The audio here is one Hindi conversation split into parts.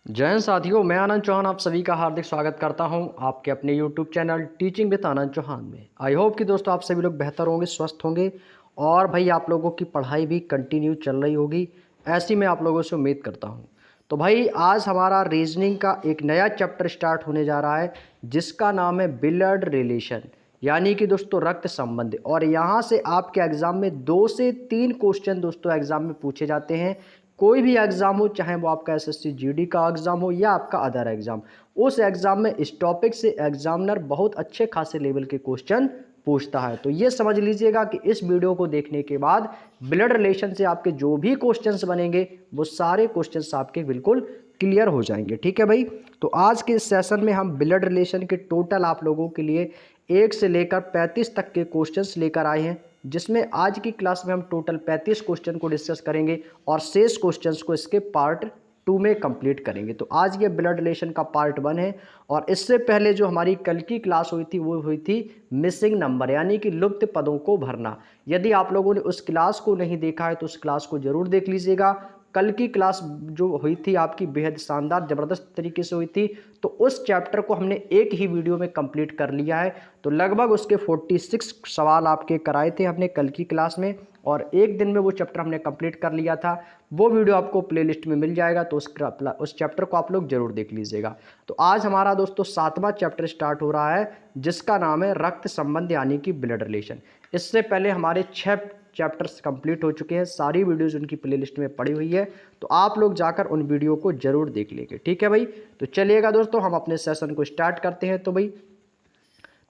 जय हिंद साथियों, मैं आनंद चौहान आप सभी का हार्दिक स्वागत करता हूं आपके अपने YouTube चैनल टीचिंग विद आनंद चौहान में। आई होप कि दोस्तों आप सभी लोग बेहतर होंगे, स्वस्थ होंगे और भाई आप लोगों की पढ़ाई भी कंटिन्यू चल रही होगी, ऐसी मैं आप लोगों से उम्मीद करता हूं। तो भाई आज हमारा रीजनिंग का एक नया चैप्टर स्टार्ट होने जा रहा है जिसका नाम है ब्लड रिलेशन, यानी कि दोस्तों रक्त संबंध। और यहाँ से आपके एग्जाम में 2 से 3 क्वेश्चन दोस्तों एग्जाम में पूछे जाते हैं। कोई भी एग्ज़ाम हो, चाहे वो आपका एसएससी जीडी का एग्ज़ाम हो या आपका अदर एग्ज़ाम, उस एग्ज़ाम में इस टॉपिक से एग्जामिनर बहुत अच्छे खासे लेवल के क्वेश्चन पूछता है। तो ये समझ लीजिएगा कि इस वीडियो को देखने के बाद ब्लड रिलेशन से आपके जो भी क्वेश्चंस बनेंगे वो सारे क्वेश्चंस आपके बिल्कुल क्लियर हो जाएंगे। ठीक है भाई, तो आज के इस सेशन में हम ब्लड रिलेशन के टोटल आप लोगों के लिए 1 से लेकर 35 तक के क्वेश्चंस लेकर आए हैं, जिसमें आज की क्लास में हम टोटल 35 क्वेश्चन को डिस्कस करेंगे और शेष क्वेश्चंस को इसके पार्ट 2 में कंप्लीट करेंगे। तो आज ये ब्लड रिलेशन का पार्ट 1 है। और इससे पहले जो हमारी कल की क्लास हुई थी वो हुई थी मिसिंग नंबर, यानी कि लुप्त पदों को भरना। यदि आप लोगों ने उस क्लास को नहीं देखा है तो उस क्लास को जरूर देख लीजिएगा। कल की क्लास जो हुई थी आपकी बेहद शानदार ज़बरदस्त तरीके से हुई थी, तो उस चैप्टर को हमने एक ही वीडियो में कंप्लीट कर लिया है। तो लगभग उसके 46 सवाल आपके कराए थे हमने कल की क्लास में और एक दिन में वो चैप्टर हमने कंप्लीट कर लिया था। वो वीडियो आपको प्लेलिस्ट में मिल जाएगा, तो उस चैप्टर को आप लोग जरूर देख लीजिएगा। तो आज हमारा दोस्तों 7वां चैप्टर स्टार्ट हो रहा है जिसका नाम है रक्त संबंध, यानी कि ब्लड रिलेशन। इससे पहले हमारे 6 चैप्टर्स कंप्लीट हो चुके हैं, सारी वीडियोस उनकी प्लेलिस्ट में पड़ी हुई है, तो आप लोग जाकर उन वीडियो को जरूर देख लेंगे। ठीक है भाई, तो चलिएगा दोस्तों हम अपने सेशन को स्टार्ट करते हैं।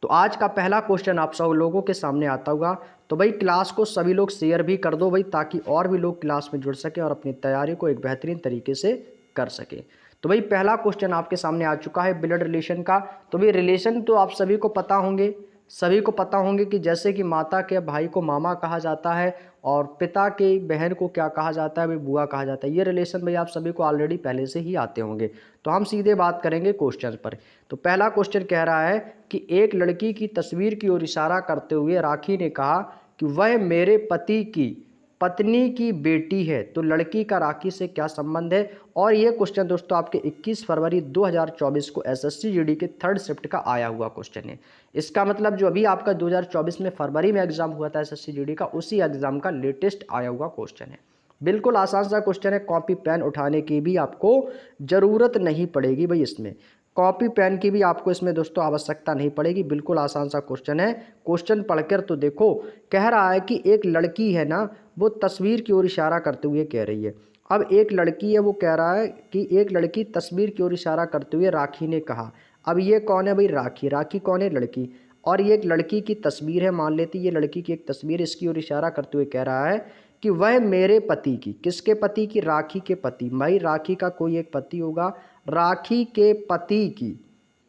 तो आज का पहला क्वेश्चन आप सब लोगों के सामने आता होगा। तो भाई क्लास को सभी लोग शेयर भी कर दो भाई, ताकि और भी लोग क्लास में जुड़ सकें और अपनी तैयारी को एक बेहतरीन तरीके से कर सकें। तो भाई पहला क्वेश्चन आपके सामने आ चुका है ब्लड रिलेशन का। तो भाई रिलेशन तो आप सभी को पता होंगे, सभी को पता होंगे कि जैसे कि माता के भाई को मामा कहा जाता है और पिता के बहन को क्या कहा जाता है भाई, बुआ कहा जाता है। ये रिलेशन भाई आप सभी को ऑलरेडी पहले से ही आते होंगे। तो हम सीधे बात करेंगे क्वेश्चन पर। तो पहला क्वेश्चन कह रहा है कि एक लड़की की तस्वीर की ओर इशारा करते हुए राखी ने कहा कि वह मेरे पति की पत्नी की बेटी है। तो लड़की का राखी से क्या संबंध है? और ये क्वेश्चन दोस्तों आपके 21 फरवरी 2024 को एसएससी जीडी के 3rd शिफ्ट का आया हुआ क्वेश्चन है। इसका मतलब जो अभी आपका 2024 में फरवरी में एग्जाम हुआ था एसएससी जीडी का, उसी एग्जाम का लेटेस्ट आया हुआ क्वेश्चन है। बिल्कुल आसान सा क्वेश्चन है, कॉपी पेन उठाने की भी आपको ज़रूरत नहीं पड़ेगी भाई। इसमें कॉपी पेन की भी आपको इसमें दोस्तों आवश्यकता नहीं पड़ेगी। बिल्कुल आसान सा क्वेश्चन है। क्वेश्चन पढ़कर तो देखो, कह रहा है कि एक लड़की है ना, वो तस्वीर की ओर इशारा करते हुए कह रही है। अब एक लड़की है, वो कह रहा है कि एक लड़की तस्वीर की ओर इशारा करते हुए राखी ने कहा। अब ये कौन है भाई? राखी। राखी कौन है? लड़की। और ये एक लड़की की तस्वीर है, मान लेती ये लड़की की एक तस्वीर, इसकी ओर इशारा करते हुए कह रहा है कि वह मेरे पति की, किसके पति की? राखी के पति। भाई राखी का कोई एक पति होगा, राखी के पति की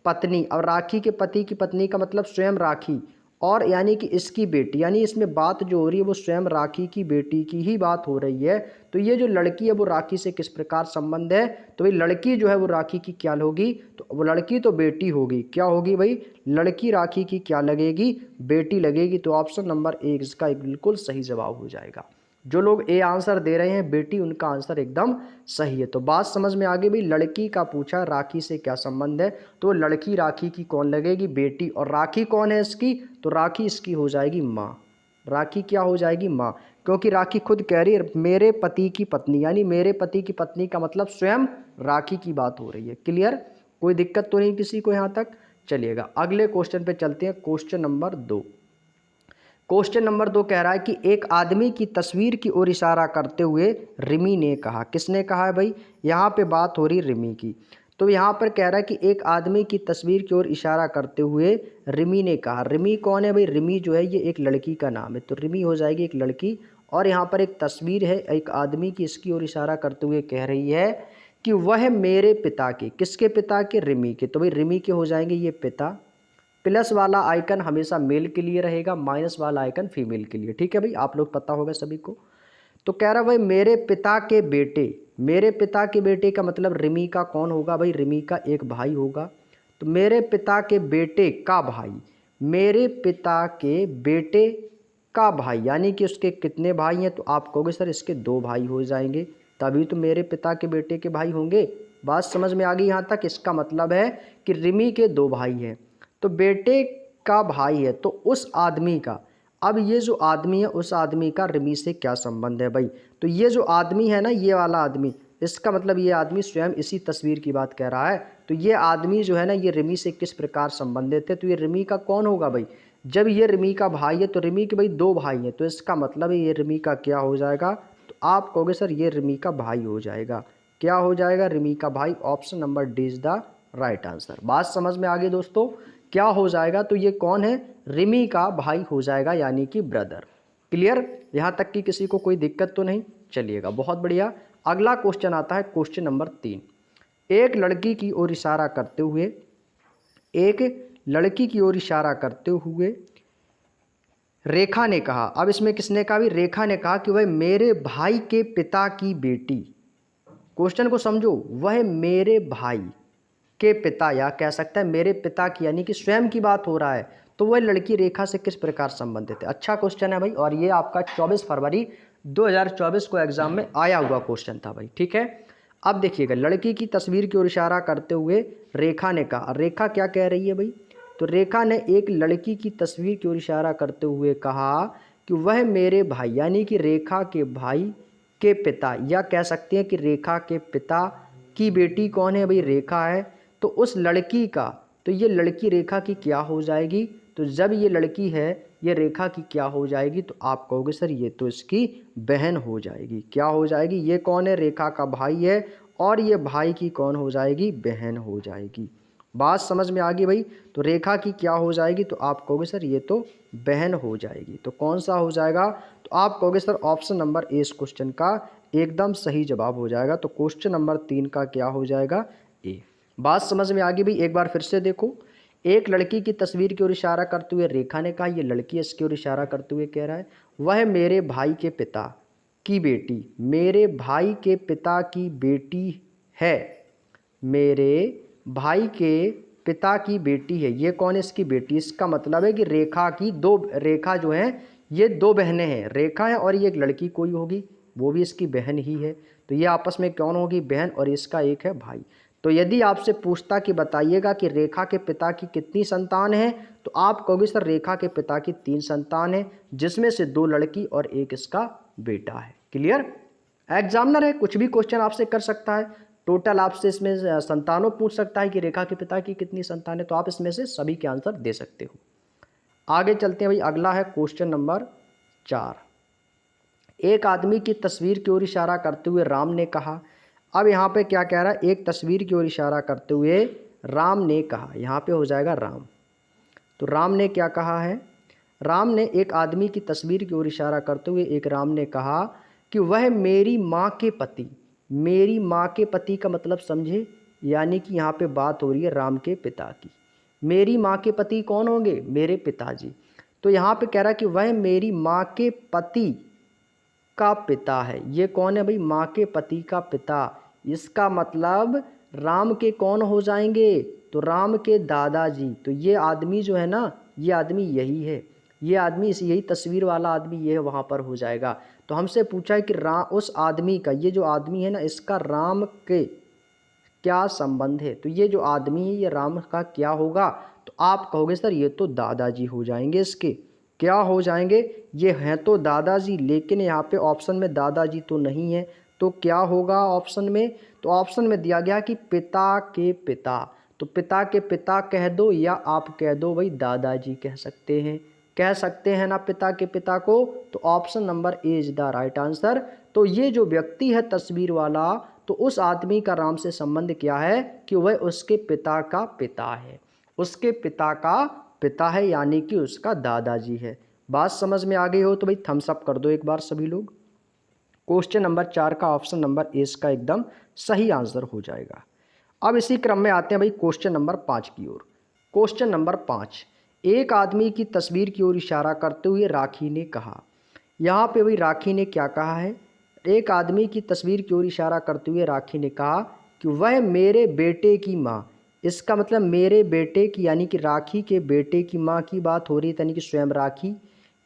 पत्नी। और राखी के पति की पत्नी का मतलब स्वयं राखी, और यानी कि इसकी बेटी, यानी इसमें बात जो हो रही है वो स्वयं राखी की बेटी की ही बात हो रही है। तो ये जो लड़की है वो राखी से किस प्रकार संबंध है? तो भाई लड़की जो है वो राखी की क्या होगी? तो वो लड़की तो बेटी होगी। क्या होगी भाई? लड़की राखी की क्या लगेगी? बेटी लगेगी। तो ऑप्शन नंबर 1 इसका एक बिल्कुल सही जवाब हो जाएगा। जो लोग ए आंसर दे रहे हैं बेटी, उनका आंसर एकदम सही है। तो बात समझ में आ गई भाई। लड़की का पूछा राखी से क्या संबंध है, तो लड़की राखी की कौन लगेगी? बेटी। और राखी कौन है इसकी? तो राखी इसकी हो जाएगी माँ। राखी क्या हो जाएगी? माँ। क्योंकि राखी खुद कह रही है मेरे पति की पत्नी, यानी मेरे पति की पत्नी का मतलब स्वयं राखी की बात हो रही है। क्लियर? कोई दिक्कत तो नहीं किसी को यहाँ तक? चलिएगा अगले क्वेश्चन पे चलते हैं। Question number 2। क्वेश्चन नंबर 2 कह रहा है कि एक आदमी की तस्वीर की ओर इशारा करते हुए रिमी ने कहा। किसने कहा है भाई? यहाँ पे बात हो रही रिमी की। तो यहाँ पर कह रहा है कि एक आदमी की तस्वीर की ओर इशारा करते हुए रिमी ने कहा। रिमी कौन है भाई? रिमी जो है ये एक लड़की का नाम है, तो रिमी हो जाएगी एक लड़की। और यहाँ पर एक तस्वीर है एक आदमी की, इसकी ओर इशारा करते हुए कह रही है कि वह मेरे पिता के, किसके पिता के? रिमी के। तो भाई रिमी के हो जाएंगे ये पिता। प्लस वाला आइकन हमेशा मेल के लिए रहेगा, माइनस वाला आइकन फीमेल के लिए। ठीक है भाई, आप लोग पता होगा सभी को। तो कह रहा भाई मेरे पिता के बेटे। मेरे पिता के बेटे का मतलब रिमी का कौन होगा भाई? रिमी का एक भाई होगा। तो मेरे पिता के बेटे का भाई, मेरे पिता के बेटे का भाई, यानी कि उसके कितने भाई हैं? तो आप कहोगे सर इसके 2 भाई हो जाएंगे, तभी तो मेरे पिता के बेटे के भाई होंगे। बात समझ में आ गई यहाँ तक। इसका मतलब है कि रिमी के 2 भाई हैं, तो बेटे का भाई है तो उस आदमी का, अब ये जो आदमी है उस आदमी का रिमी से क्या संबंध है भाई। तो ये जो आदमी है ना, ये वाला आदमी, इसका मतलब ये आदमी स्वयं इसी तस्वीर की बात कह रहा है। तो ये आदमी जो है ना, ये रिमी से किस प्रकार संबंधित है, तो ये रिमी का कौन होगा भाई। जब ये रिमी का भाई है तो रिमी के भाई 2 भाई हैं, तो इसका मतलब है ये रिमी का क्या हो जाएगा, तो आप कहोगे सर ये रिमी का भाई हो जाएगा। क्या हो जाएगा, रिमी का भाई। Option number D is the right answer. बात समझ में आ गई दोस्तों, क्या हो जाएगा, तो ये कौन है, रिमी का भाई हो जाएगा, यानी कि ब्रदर। क्लियर, यहाँ तक कि किसी को कोई दिक्कत तो नहीं। चलिएगा, बहुत बढ़िया। अगला क्वेश्चन आता है क्वेश्चन नंबर 3। एक लड़की की ओर इशारा करते हुए, एक लड़की की ओर इशारा करते हुए रेखा ने कहा, अब इसमें किसने कहा भी, रेखा ने कहा कि वह मेरे भाई के पिता की बेटी, क्वेश्चन को समझो, वह मेरे भाई के पिता, या कह सकता है मेरे पिता की, यानी कि स्वयं की बात हो रहा है, तो वह लड़की रेखा से किस प्रकार संबंधित है। अच्छा क्वेश्चन है भाई, और ये आपका 24 फरवरी 2024 को एग्जाम में आया हुआ क्वेश्चन था भाई, ठीक है। अब देखिएगा, लड़की की तस्वीर की ओर इशारा करते हुए रेखा ने कहा, रेखा क्या कह रही है भाई, तो रेखा ने एक लड़की की तस्वीर की ओर इशारा करते हुए कहा कि वह मेरे भाई, यानी कि रेखा के भाई के पिता, या कह सकते हैं कि रेखा के पिता की बेटी कौन है भाई, रेखा है, तो उस लड़की का, तो ये लड़की रेखा की क्या हो जाएगी, तो जब ये लड़की है ये रेखा की क्या हो जाएगी, तो आप कहोगे सर ये तो इसकी बहन हो जाएगी। क्या हो जाएगी, ये कौन है, रेखा का भाई है, और ये भाई की कौन हो जाएगी, बहन हो जाएगी। बात समझ में आ गई भाई, तो रेखा की क्या हो जाएगी, तो आप कहोगे सर ये तो बहन हो जाएगी। तो कौन सा हो जाएगा, तो आप कहोगे सर ऑप्शन नंबर ए इस क्वेश्चन का एकदम सही जवाब हो जाएगा। तो क्वेश्चन नंबर 3 का क्या हो जाएगा, ए। बात समझ में आ गई भाई, एक बार फिर से देखो, एक लड़की की तस्वीर की ओर इशारा करते हुए रेखा ने कहा, ये लड़की इसकी ओर इशारा करते हुए कह रहा है वह मेरे भाई के पिता की बेटी, मेरे भाई के पिता की बेटी है, मेरे भाई के पिता की बेटी है। ये कौन है, इसकी बेटी, इसका मतलब है कि रेखा की दो, रेखा जो है ये 2 बहनें हैं, रेखा है और ये एक लड़की कोई होगी, वो भी इसकी बहन ही है। तो ये आपस में कौन होगी, बहन, और इसका एक है भाई। तो यदि आपसे पूछता कि बताइएगा कि रेखा के पिता की कितनी संतान है, तो आप कहोगे सर रेखा के पिता की 3 संतान है, जिसमें से 2 लड़की और एक इसका बेटा है। क्लियर, एग्जामिनर है, कुछ भी क्वेश्चन आपसे कर सकता है, टोटल आपसे इसमें संतानों पूछ सकता है कि रेखा के पिता की कितनी संतान है, तो आप इसमें से सभी के आंसर दे सकते हो। आगे चलते हैं भाई, अगला है क्वेश्चन नंबर 4। एक आदमी की तस्वीर की ओर इशारा करते हुए राम ने कहा, अब यहाँ पे क्या कह रहा है, एक तस्वीर की ओर इशारा करते हुए राम ने कहा, यहाँ पे हो जाएगा राम। तो राम ने क्या कहा है, राम ने एक आदमी की तस्वीर की ओर इशारा करते हुए एक राम ने कहा कि वह मेरी माँ के पति, मेरी माँ के पति का मतलब समझे, यानी कि यहाँ पे बात हो रही है राम के पिता की। मेरी माँ के पति कौन होंगे, मेरे पिताजी। तो यहाँ पे कह रहा है कि वह मेरी माँ के पति का पिता है। ये कौन है भाई, माँ के पति का पिता, इसका मतलब राम के कौन हो जाएंगे, तो राम के दादाजी। तो ये आदमी जो है ना, ये आदमी यही है, ये आदमी इस, यही तस्वीर वाला आदमी ये वहाँ पर हो जाएगा। तो हमसे पूछा है कि उस आदमी का, ये जो आदमी है ना, इसका राम के क्या संबंध है, तो ये जो आदमी है ये राम का क्या होगा, तो आप कहोगे सर ये तो दादाजी हो जाएंगे, इसके क्या हो जाएंगे, ये हैं तो दादाजी, लेकिन यहाँ पे ऑप्शन में दादाजी तो नहीं है, तो क्या होगा ऑप्शन में, तो ऑप्शन में दिया गया कि पिता के पिता। तो पिता के पिता कह दो, या आप कह दो भाई दादाजी कह सकते हैं, कह सकते हैं ना पिता के पिता को। तो option number A is the right answer. तो ये जो व्यक्ति है तस्वीर वाला, तो उस आदमी का राम से संबंध क्या है कि वह उसके पिता का पिता है, उसके पिता का पिता है, यानी कि उसका दादाजी है। बात समझ में आ गई हो तो भाई थम्स अप कर दो एक बार सभी लोग। क्वेश्चन नंबर 4 का ऑप्शन नंबर ए इसका एकदम सही आंसर हो जाएगा। अब इसी क्रम में आते हैं भाई क्वेश्चन नंबर 5 की ओर। क्वेश्चन नंबर 5, एक आदमी की तस्वीर की ओर इशारा करते हुए राखी ने कहा, यहाँ पे भाई राखी ने क्या कहा है, एक आदमी की तस्वीर की ओर इशारा करते हुए राखी ने कहा कि वह मेरे बेटे की माँ, इसका मतलब मेरे बेटे की, यानी कि राखी के बेटे की माँ की बात हो रही है, यानी कि स्वयं राखी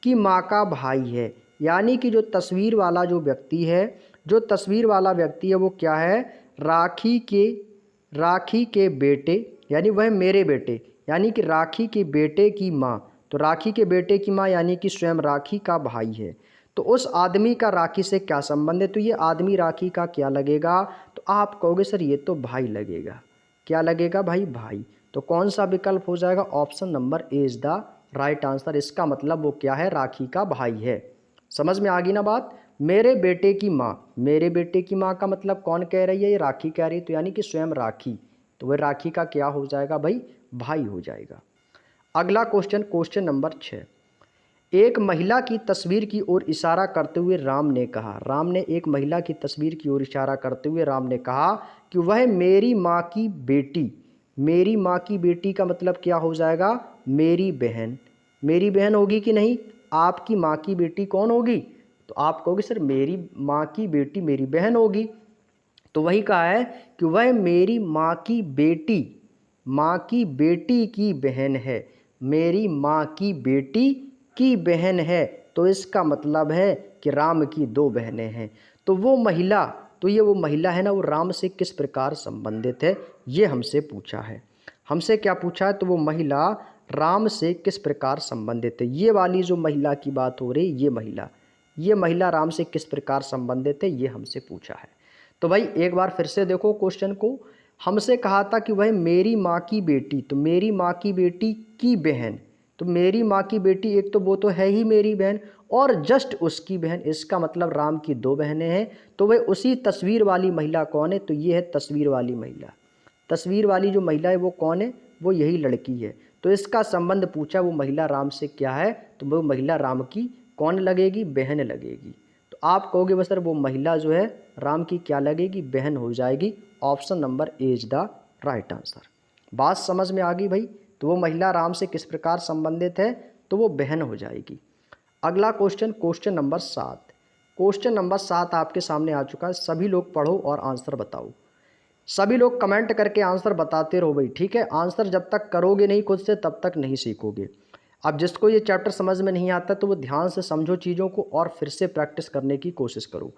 की माँ का भाई है। यानी कि जो तस्वीर वाला जो व्यक्ति है, जो तस्वीर वाला व्यक्ति है वो क्या है, राखी के बेटे, यानी वह मेरे बेटे, यानी कि राखी के बेटे की माँ। तो राखी के बेटे की माँ यानी कि स्वयं राखी का भाई है। तो उस आदमी का राखी से क्या संबंध है? तो ये आदमी राखी का क्या लगेगा? तो आप कहोगे सर ये तो भाई लगेगा। क्या लगेगा भाई? भाई। तो कौन सा विकल्प हो जाएगा? Option number A is the right answer. इसका मतलब वो क्या है? राखी का भाई है। समझ में आ गई ना बात? मेरे बेटे की माँ, मेरे बेटे की माँ का मतलब कौन कह रही है? ये राखी कह रही है, तो यानी कि स्वयं राखी। तो वह राखी का क्या हो जाएगा भाई? भाई हो जाएगा। अगला क्वेश्चन, क्वेश्चन नंबर 6। एक महिला की तस्वीर की ओर इशारा करते हुए राम ने कहा, राम ने एक महिला की तस्वीर की ओर इशारा करते हुए राम ने कहा कि वह मेरी माँ की बेटी। मेरी माँ की बेटी का मतलब क्या हो जाएगा? मेरी बहन। मेरी बहन होगी कि नहीं? आपकी माँ की बेटी कौन होगी? तो आप कहोगे सर मेरी माँ की बेटी मेरी बहन होगी। तो वही कहा है कि वह मेरी माँ की बेटी, माँ की बेटी की बहन है। मेरी माँ की बेटी की बहन है। तो इसका मतलब है कि राम की दो बहनें हैं। तो वो महिला, तो ये वो महिला है ना, वो राम से किस प्रकार संबंधित है, ये हमसे पूछा है। हमसे क्या पूछा है? तो वो महिला राम से किस प्रकार संबंधित है। ये वाली जो महिला की बात हो रही, ये महिला राम से किस प्रकार संबंधित है, ये हमसे पूछा है। तो भाई एक बार फिर से देखो क्वेश्चन को। हमसे कहा था कि वह मेरी माँ की बेटी, तो मेरी माँ की बेटी की बहन। तो मेरी माँ की बेटी एक तो वो तो है ही मेरी बहन, और जस्ट उसकी बहन, इसका मतलब राम की दो बहनें हैं। तो वह उसी तस्वीर वाली महिला कौन है? तो ये है तस्वीर वाली महिला। तस्वीर वाली जो महिला है वो कौन है? वो यही लड़की है। तो इसका संबंध पूछा, वो महिला राम से क्या है? तो वो महिला राम की कौन लगेगी? बहन लगेगी। तो आप कहोगे बस सर वो महिला जो है राम की क्या लगेगी? बहन हो जाएगी। Option number A is the right answer. बात समझ में आ गई भाई? तो वो महिला राम से किस प्रकार संबंधित है? तो वो बहन हो जाएगी। अगला question, question number 7। Question number 7 आपके सामने आ चुका है। सभी लोग पढ़ो और आंसर बताओ। सभी लोग कमेंट करके आंसर बताते रहो भाई, ठीक है? आंसर जब तक करोगे नहीं खुद से तब तक नहीं सीखोगे। अब जिसको ये चैप्टर समझ में नहीं आता तो वो ध्यान से समझो चीज़ों को और फिर से प्रैक्टिस करने की कोशिश करो।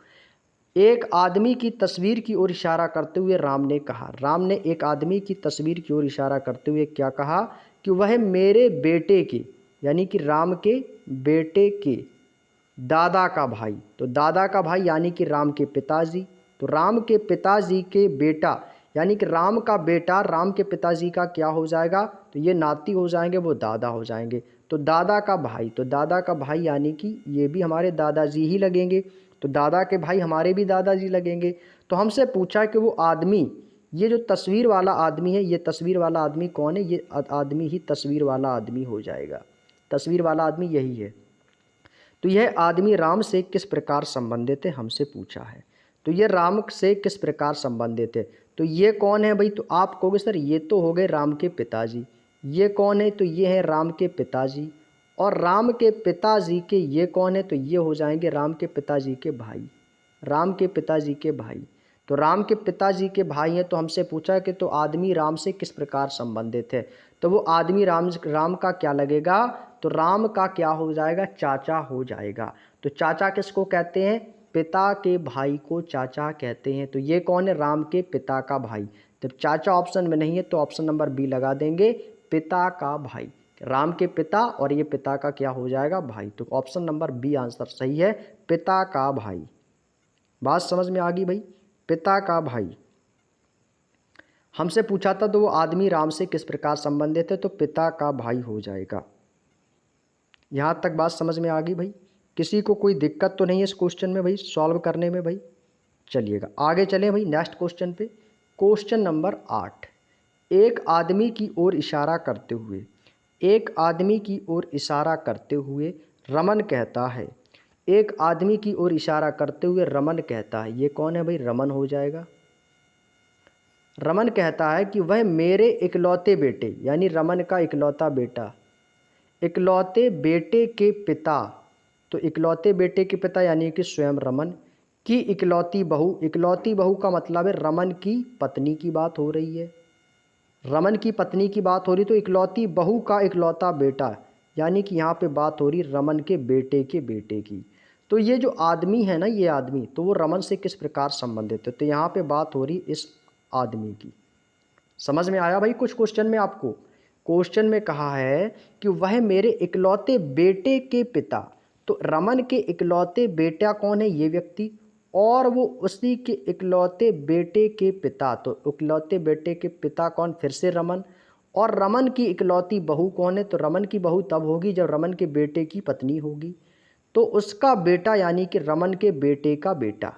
एक आदमी की तस्वीर की ओर इशारा करते हुए राम ने कहा, राम ने एक आदमी की तस्वीर की ओर इशारा करते हुए क्या कहा? कि वह मेरे बेटे के, यानी कि राम के बेटे के दादा का भाई। तो दादा का भाई यानी कि राम के पिताजी। तो राम के पिताजी के बेटा, यानी कि राम का बेटा राम के पिताजी का क्या हो जाएगा? तो ये नाती हो जाएंगे, वो दादा हो जाएंगे। तो दादा का भाई, तो दादा का भाई यानी कि ये भी हमारे दादाजी ही लगेंगे। तो दादा के भाई हमारे भी दादाजी लगेंगे। तो हमसे पूछा कि वो आदमी, ये जो तस्वीर वाला आदमी है, ये तस्वीर वाला आदमी कौन है? ये आदमी ही तस्वीर वाला आदमी हो जाएगा। तस्वीर वाला आदमी यही है। तो यह आदमी राम से किस प्रकार संबंधित है? हमसे पूछा है। तो ये राम से किस प्रकार संबंधित है? तो ये कौन है भाई? तो आप कहोगे सर ये तो हो गए राम के पिताजी। ये कौन है? तो ये है राम के पिताजी। और राम के पिताजी के ये कौन है? तो ये हो जाएंगे राम के पिताजी के भाई। राम के पिताजी के भाई। तो राम के पिताजी के भाई हैं। तो हमसे पूछा कि तो आदमी राम से किस प्रकार संबंधित है? तो वो आदमी राम का क्या लगेगा? तो राम का क्या हो जाएगा? चाचा हो जाएगा। तो चाचा किसको कहते हैं? पिता के भाई को चाचा कहते हैं। तो ये कौन है? राम के पिता का भाई। जब चाचा ऑप्शन में नहीं है तो ऑप्शन नंबर बी लगा देंगे, पिता का भाई। राम के पिता और ये पिता का क्या हो जाएगा? भाई। तो ऑप्शन नंबर बी आंसर सही है, पिता का भाई। बात समझ में आ गई भाई? पिता का भाई। हमसे पूछा था तो वो आदमी राम से किस प्रकार संबंधित है? तो पिता का भाई हो जाएगा। यहाँ तक बात समझ में आ गई भाई? किसी को कोई दिक्कत तो नहीं है इस क्वेश्चन में भाई, सॉल्व करने में भाई? चलिएगा आगे चलें भाई नेक्स्ट क्वेश्चन पे। Question number 8। एक आदमी की ओर इशारा करते हुए, एक आदमी की ओर इशारा करते हुए रमन कहता है, एक आदमी की ओर इशारा करते हुए रमन कहता है, ये कौन है भाई? रमन हो जाएगा। रमन कहता है कि वह मेरे इकलौते बेटे, यानी रमन का इकलौता बेटा, इकलौते बेटे के पिता। तो इकलौते बेटे के पिता यानी कि स्वयं रमन की इकलौती बहू। इकलौती बहू का मतलब है रमन की पत्नी की बात हो रही है। रमन की पत्नी की बात हो रही, तो इकलौती बहू का इकलौता बेटा, यानी कि यहाँ पे बात हो रही रमन के बेटे की। तो ये जो आदमी है ना, ये आदमी, तो वो रमन से किस प्रकार संबंधित है? तो यहाँ पे बात हो रही इस आदमी की। समझ में आया भाई कुछ क्वेश्चन में आपको? क्वेश्चन में कहा है कि वह मेरे इकलौते बेटे के पिता, तो रमन के इकलौते बेटा कौन है? ये व्यक्ति। और वो उसी के इकलौते बेटे के पिता, तो इकलौते बेटे के पिता कौन? फिर से रमन। और रमन की इकलौती बहू कौन है? तो रमन की बहू तब होगी जब रमन के बेटे की पत्नी होगी, तो उसका बेटा यानी कि रमन के बेटे का बेटा।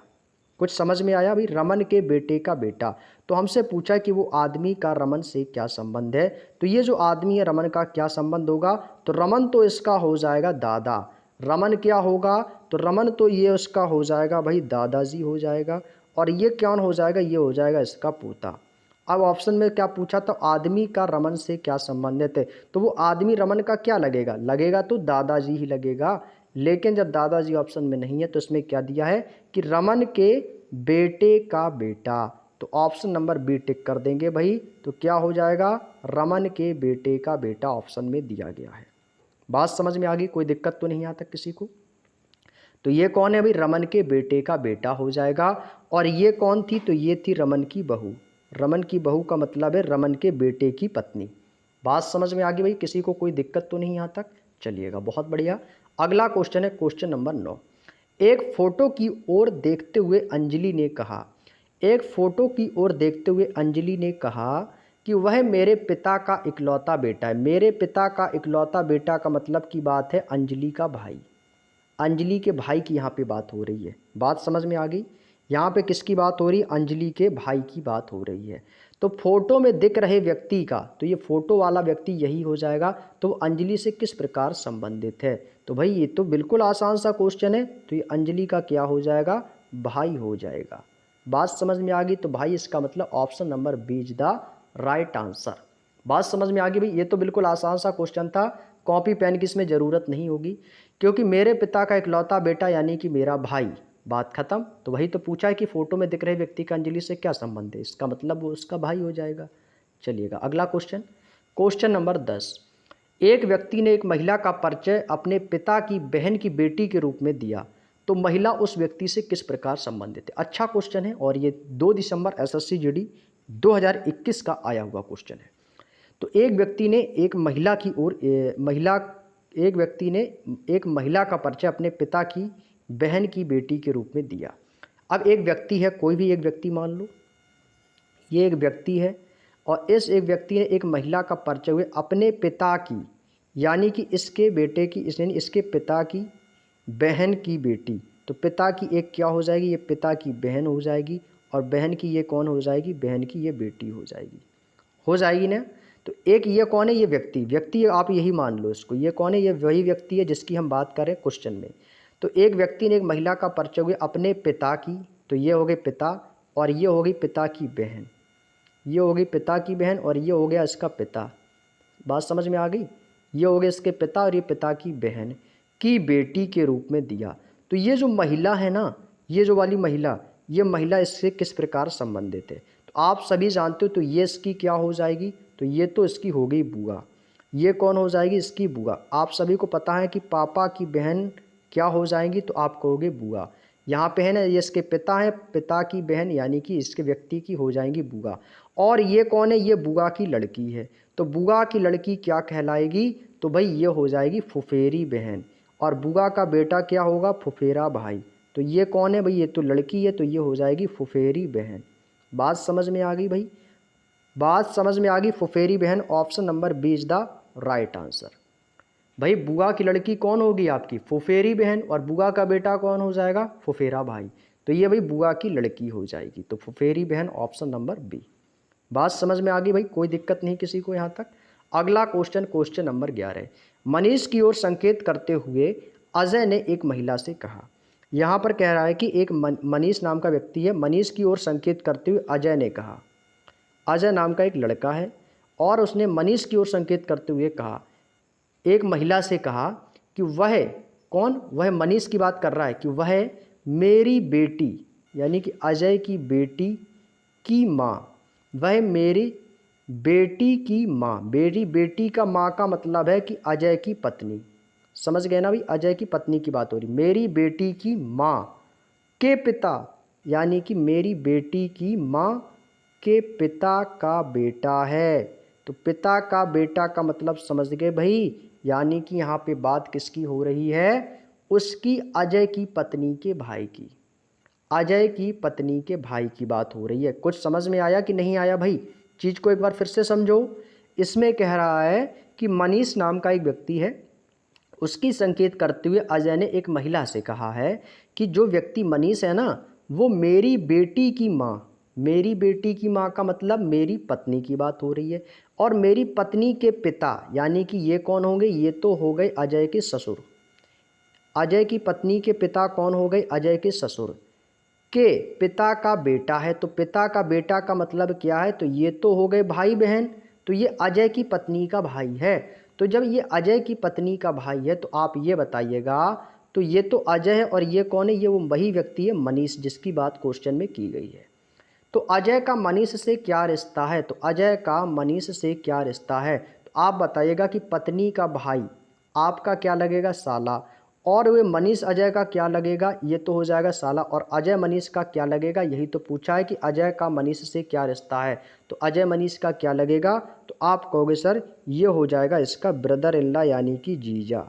कुछ समझ में आया भाई? रमन के बेटे का बेटा। तो हमसे पूछा कि वो आदमी का रमन से क्या संबंध है? तो ये जो आदमी है रमन का क्या संबंध होगा? तो रमन तो इसका हो जाएगा दादा। रमन क्या होगा? तो रमन तो ये उसका हो जाएगा भाई दादाजी हो जाएगा। और ये कौन हो जाएगा? ये हो जाएगा इसका पोता। अब ऑप्शन में क्या पूछा था? आदमी का रमन से क्या संबंधित है? तो वो आदमी रमन का क्या लगेगा? लगेगा तो दादाजी ही लगेगा। लेकिन जब दादाजी ऑप्शन में नहीं है तो इसमें क्या दिया है कि रमन के बेटे का बेटा। तो ऑप्शन नंबर बी टिक कर देंगे भाई। तो क्या हो जाएगा? रमन के बेटे का बेटा ऑप्शन में दिया गया है। बात समझ में आ गई? कोई दिक्कत तो नहीं आता किसी को? तो ये कौन है भाई? रमन के बेटे का बेटा हो जाएगा। और ये कौन थी? तो ये थी रमन की बहू। रमन की बहू का मतलब है रमन के बेटे की पत्नी। बात समझ में आ गई भाई? किसी को कोई दिक्कत तो नहीं यहाँ तक? चलिएगा, बहुत बढ़िया। अगला क्वेश्चन है क्वेश्चन नंबर 9। एक फोटो की ओर देखते हुए अंजलि ने कहा, एक फोटो की ओर देखते हुए अंजलि ने कहा कि वह मेरे पिता का इकलौता बेटा है। मेरे पिता का इकलौता बेटा का मतलब की बात है अंजलि का भाई। अंजलि के भाई की यहाँ पे बात हो रही है। बात समझ में आ गई? यहाँ पे किसकी बात हो रही है? अंजलि के भाई की बात हो रही है। तो फोटो में दिख रहे व्यक्ति का, तो ये फोटो वाला व्यक्ति यही हो जाएगा। तो अंजलि से किस प्रकार संबंधित है? तो भाई ये तो बिल्कुल आसान सा क्वेश्चन है। तो ये अंजलि का क्या हो जाएगा? भाई हो जाएगा। बात समझ में आ गई? तो भाई इसका मतलब option number B is the right answer. बात समझ में आ गई भाई? ये तो बिल्कुल आसान सा क्वेश्चन था। कॉपी पेन की इसमें ज़रूरत नहीं होगी, क्योंकि मेरे पिता का इकलौता बेटा यानी कि मेरा भाई। बात खत्म। तो वही तो पूछा है कि फोटो में दिख रहे व्यक्ति का अंजलि से क्या संबंध है? इसका मतलब वो उसका भाई हो जाएगा। चलिएगा अगला क्वेश्चन, क्वेश्चन नंबर 10। एक व्यक्ति ने एक महिला का परिचय अपने पिता की बहन की बेटी के रूप में दिया, तो महिला उस व्यक्ति से किस प्रकार संबंधित है? अच्छा क्वेश्चन है, और ये 2 दिसंबर एसएससी जीडी 2021 का आया हुआ क्वेश्चन है। तो एक व्यक्ति ने एक महिला की ओर एक व्यक्ति ने एक महिला का परिचय अपने पिता की बहन की बेटी के रूप में दिया। अब एक व्यक्ति है, कोई भी एक व्यक्ति मान लो, ये एक व्यक्ति है, और इस एक व्यक्ति ने एक महिला का परिचय हुए अपने पिता की, यानी कि इसके बेटे की, यानी इसके पिता की बहन की बेटी। तो पिता की एक क्या हो जाएगी? ये पिता की बहन हो जाएगी। और बहन की ये कौन हो जाएगी? बहन की ये बेटी हो जाएगी ना। तो एक ये कौन है? ये व्यक्ति आप यही मान लो इसको। ये कौन है? ये वही व्यक्ति है जिसकी हम बात करें क्वेश्चन में। तो एक व्यक्ति ने एक महिला का परिचय हुए अपने पिता की, तो ये हो गए पिता, और ये हो गई पिता की बहन, ये हो गई पिता की बहन, और ये हो गया इसका पिता। बात समझ में आ गई? ये हो गए इसके पिता, और ये पिता की बहन की बेटी के रूप में दिया। तो ये जो महिला है ना, ये जो वाली महिला, ये महिला इससे किस प्रकार संबंधित है? तो आप सभी जानते हो। तो ये इसकी क्या हो जाएगी? तो ये तो इसकी हो गई बुआ। ये कौन हो जाएगी? इसकी बुआ। आप सभी को पता है कि पापा की बहन क्या हो जाएंगी? तो आप कहोगे बुआ। यहाँ पे है ना, ये इसके पिता है, पिता की बहन यानी कि इसके व्यक्ति की हो जाएंगी बुआ। और ये कौन है? ये बुआ की लड़की है। तो बुआ की लड़की क्या कहलाएगी? तो भाई ये हो जाएगी फुफेरी बहन। और बुआ का बेटा क्या होगा? फुफेरा भाई। तो ये कौन है भाई? ये तो लड़की है, तो ये हो जाएगी फुफेरी बहन। बात समझ में आ गई भाई? बात समझ में आ गई? फुफेरी बहन option number B is the right answer. भाई बुआ की लड़की कौन होगी? आपकी फुफेरी बहन। और बुआ का बेटा कौन हो जाएगा? फुफेरा भाई। तो ये भाई बुआ की लड़की हो जाएगी। तो फुफेरी बहन ऑप्शन नंबर बी। बात समझ में आ गई भाई? कोई दिक्कत नहीं किसी को यहाँ तक? अगला क्वेश्चन, क्वेश्चन नंबर 11। मनीष की ओर संकेत करते हुए अजय ने एक महिला से कहा। यहाँ पर कह रहा है कि एक मनीष नाम का व्यक्ति है, मनीष की ओर संकेत करते हुए अजय ने कहा। अजय नाम का एक लड़का है, और उसने मनीष की ओर संकेत करते हुए कहा, एक महिला से कहा कि वह कौन? वह मनीष की बात कर रहा है कि वह मेरी बेटी, यानी कि अजय की बेटी की माँ, वह मेरी बेटी की माँ। मेरी बेटी का माँ का मतलब है कि अजय की पत्नी। समझ गए ना भाई, अजय की पत्नी की बात हो रही। मेरी बेटी की माँ के पिता, यानी कि मेरी बेटी की माँ के पिता का बेटा है। तो पिता का बेटा का मतलब समझ गए भाई, यानी कि यहाँ पे बात किसकी हो रही है, उसकी अजय की पत्नी के भाई की, अजय की पत्नी के भाई की बात हो रही है। कुछ समझ में आया कि नहीं आया भाई? चीज़ को एक बार फिर से समझो। इसमें कह रहा है कि मनीष नाम का एक व्यक्ति है, उसकी संकेत करते हुए अजय ने एक महिला से कहा है कि जो व्यक्ति मनीष है ना, वो मेरी बेटी की माँ, मेरी बेटी की माँ का मतलब मेरी पत्नी की बात हो रही है, और मेरी पत्नी के पिता, यानी कि ये कौन होंगे, ये तो हो गए अजय के ससुर। अजय की पत्नी के पिता कौन हो गए, अजय के ससुर के पिता का बेटा है। तो पिता का बेटा का मतलब क्या है, तो ये तो हो गए भाई बहन, तो ये अजय की पत्नी का भाई है। तो जब ये अजय की पत्नी का भाई है तो आप ये बताइएगा, तो ये तो अजय है और ये कौन है, ये वो वही व्यक्ति है मनीष, जिसकी बात क्वेश्चन में की गई है। तो अजय का मनीष से क्या रिश्ता है, तो अजय का मनीष से क्या रिश्ता है, तो आप बताइएगा कि पत्नी का भाई आपका क्या लगेगा, साला, और वे मनीष अजय का क्या लगेगा, ये तो हो जाएगा साला, और अजय मनीष का क्या लगेगा, यही तो पूछा है कि अजय का मनीष से क्या रिश्ता है, तो अजय मनीष का क्या लगेगा, तो आप कहोगे सर ये हो जाएगा इसका ब्रदर इन लॉ यानी कि जीजा।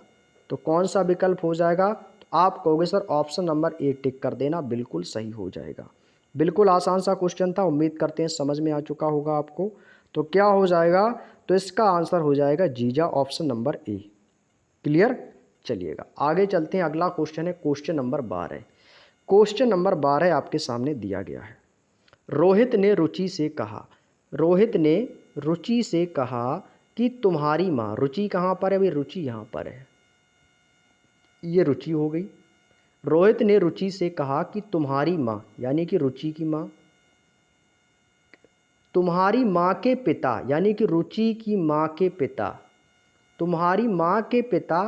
तो कौन सा विकल्प हो जाएगा, तो आप कहोगे सर ऑप्शन नंबर ए टिक कर देना, बिल्कुल सही हो जाएगा। बिल्कुल आसान सा क्वेश्चन था, उम्मीद करते हैं समझ में आ चुका होगा आपको। तो क्या हो जाएगा, तो इसका आंसर हो जाएगा जीजा, ऑप्शन नंबर ए। क्लियर? चलिएगा आगे चलते हैं। अगला क्वेश्चन है क्वेश्चन नंबर 12। क्वेश्चन नंबर 12 आपके सामने दिया गया है। रोहित ने रुचि से कहा, रोहित ने रुचि से कहा कि तुम्हारी माँ, रुचि कहाँ पर है भाई, रुचि यहाँ पर है, ये रुचि हो गई। रोहित ने रुचि से कहा कि तुम्हारी माँ, यानी कि रुचि की माँ, तुम्हारी माँ के पिता, यानी कि रुचि की माँ के पिता, तुम्हारी माँ के पिता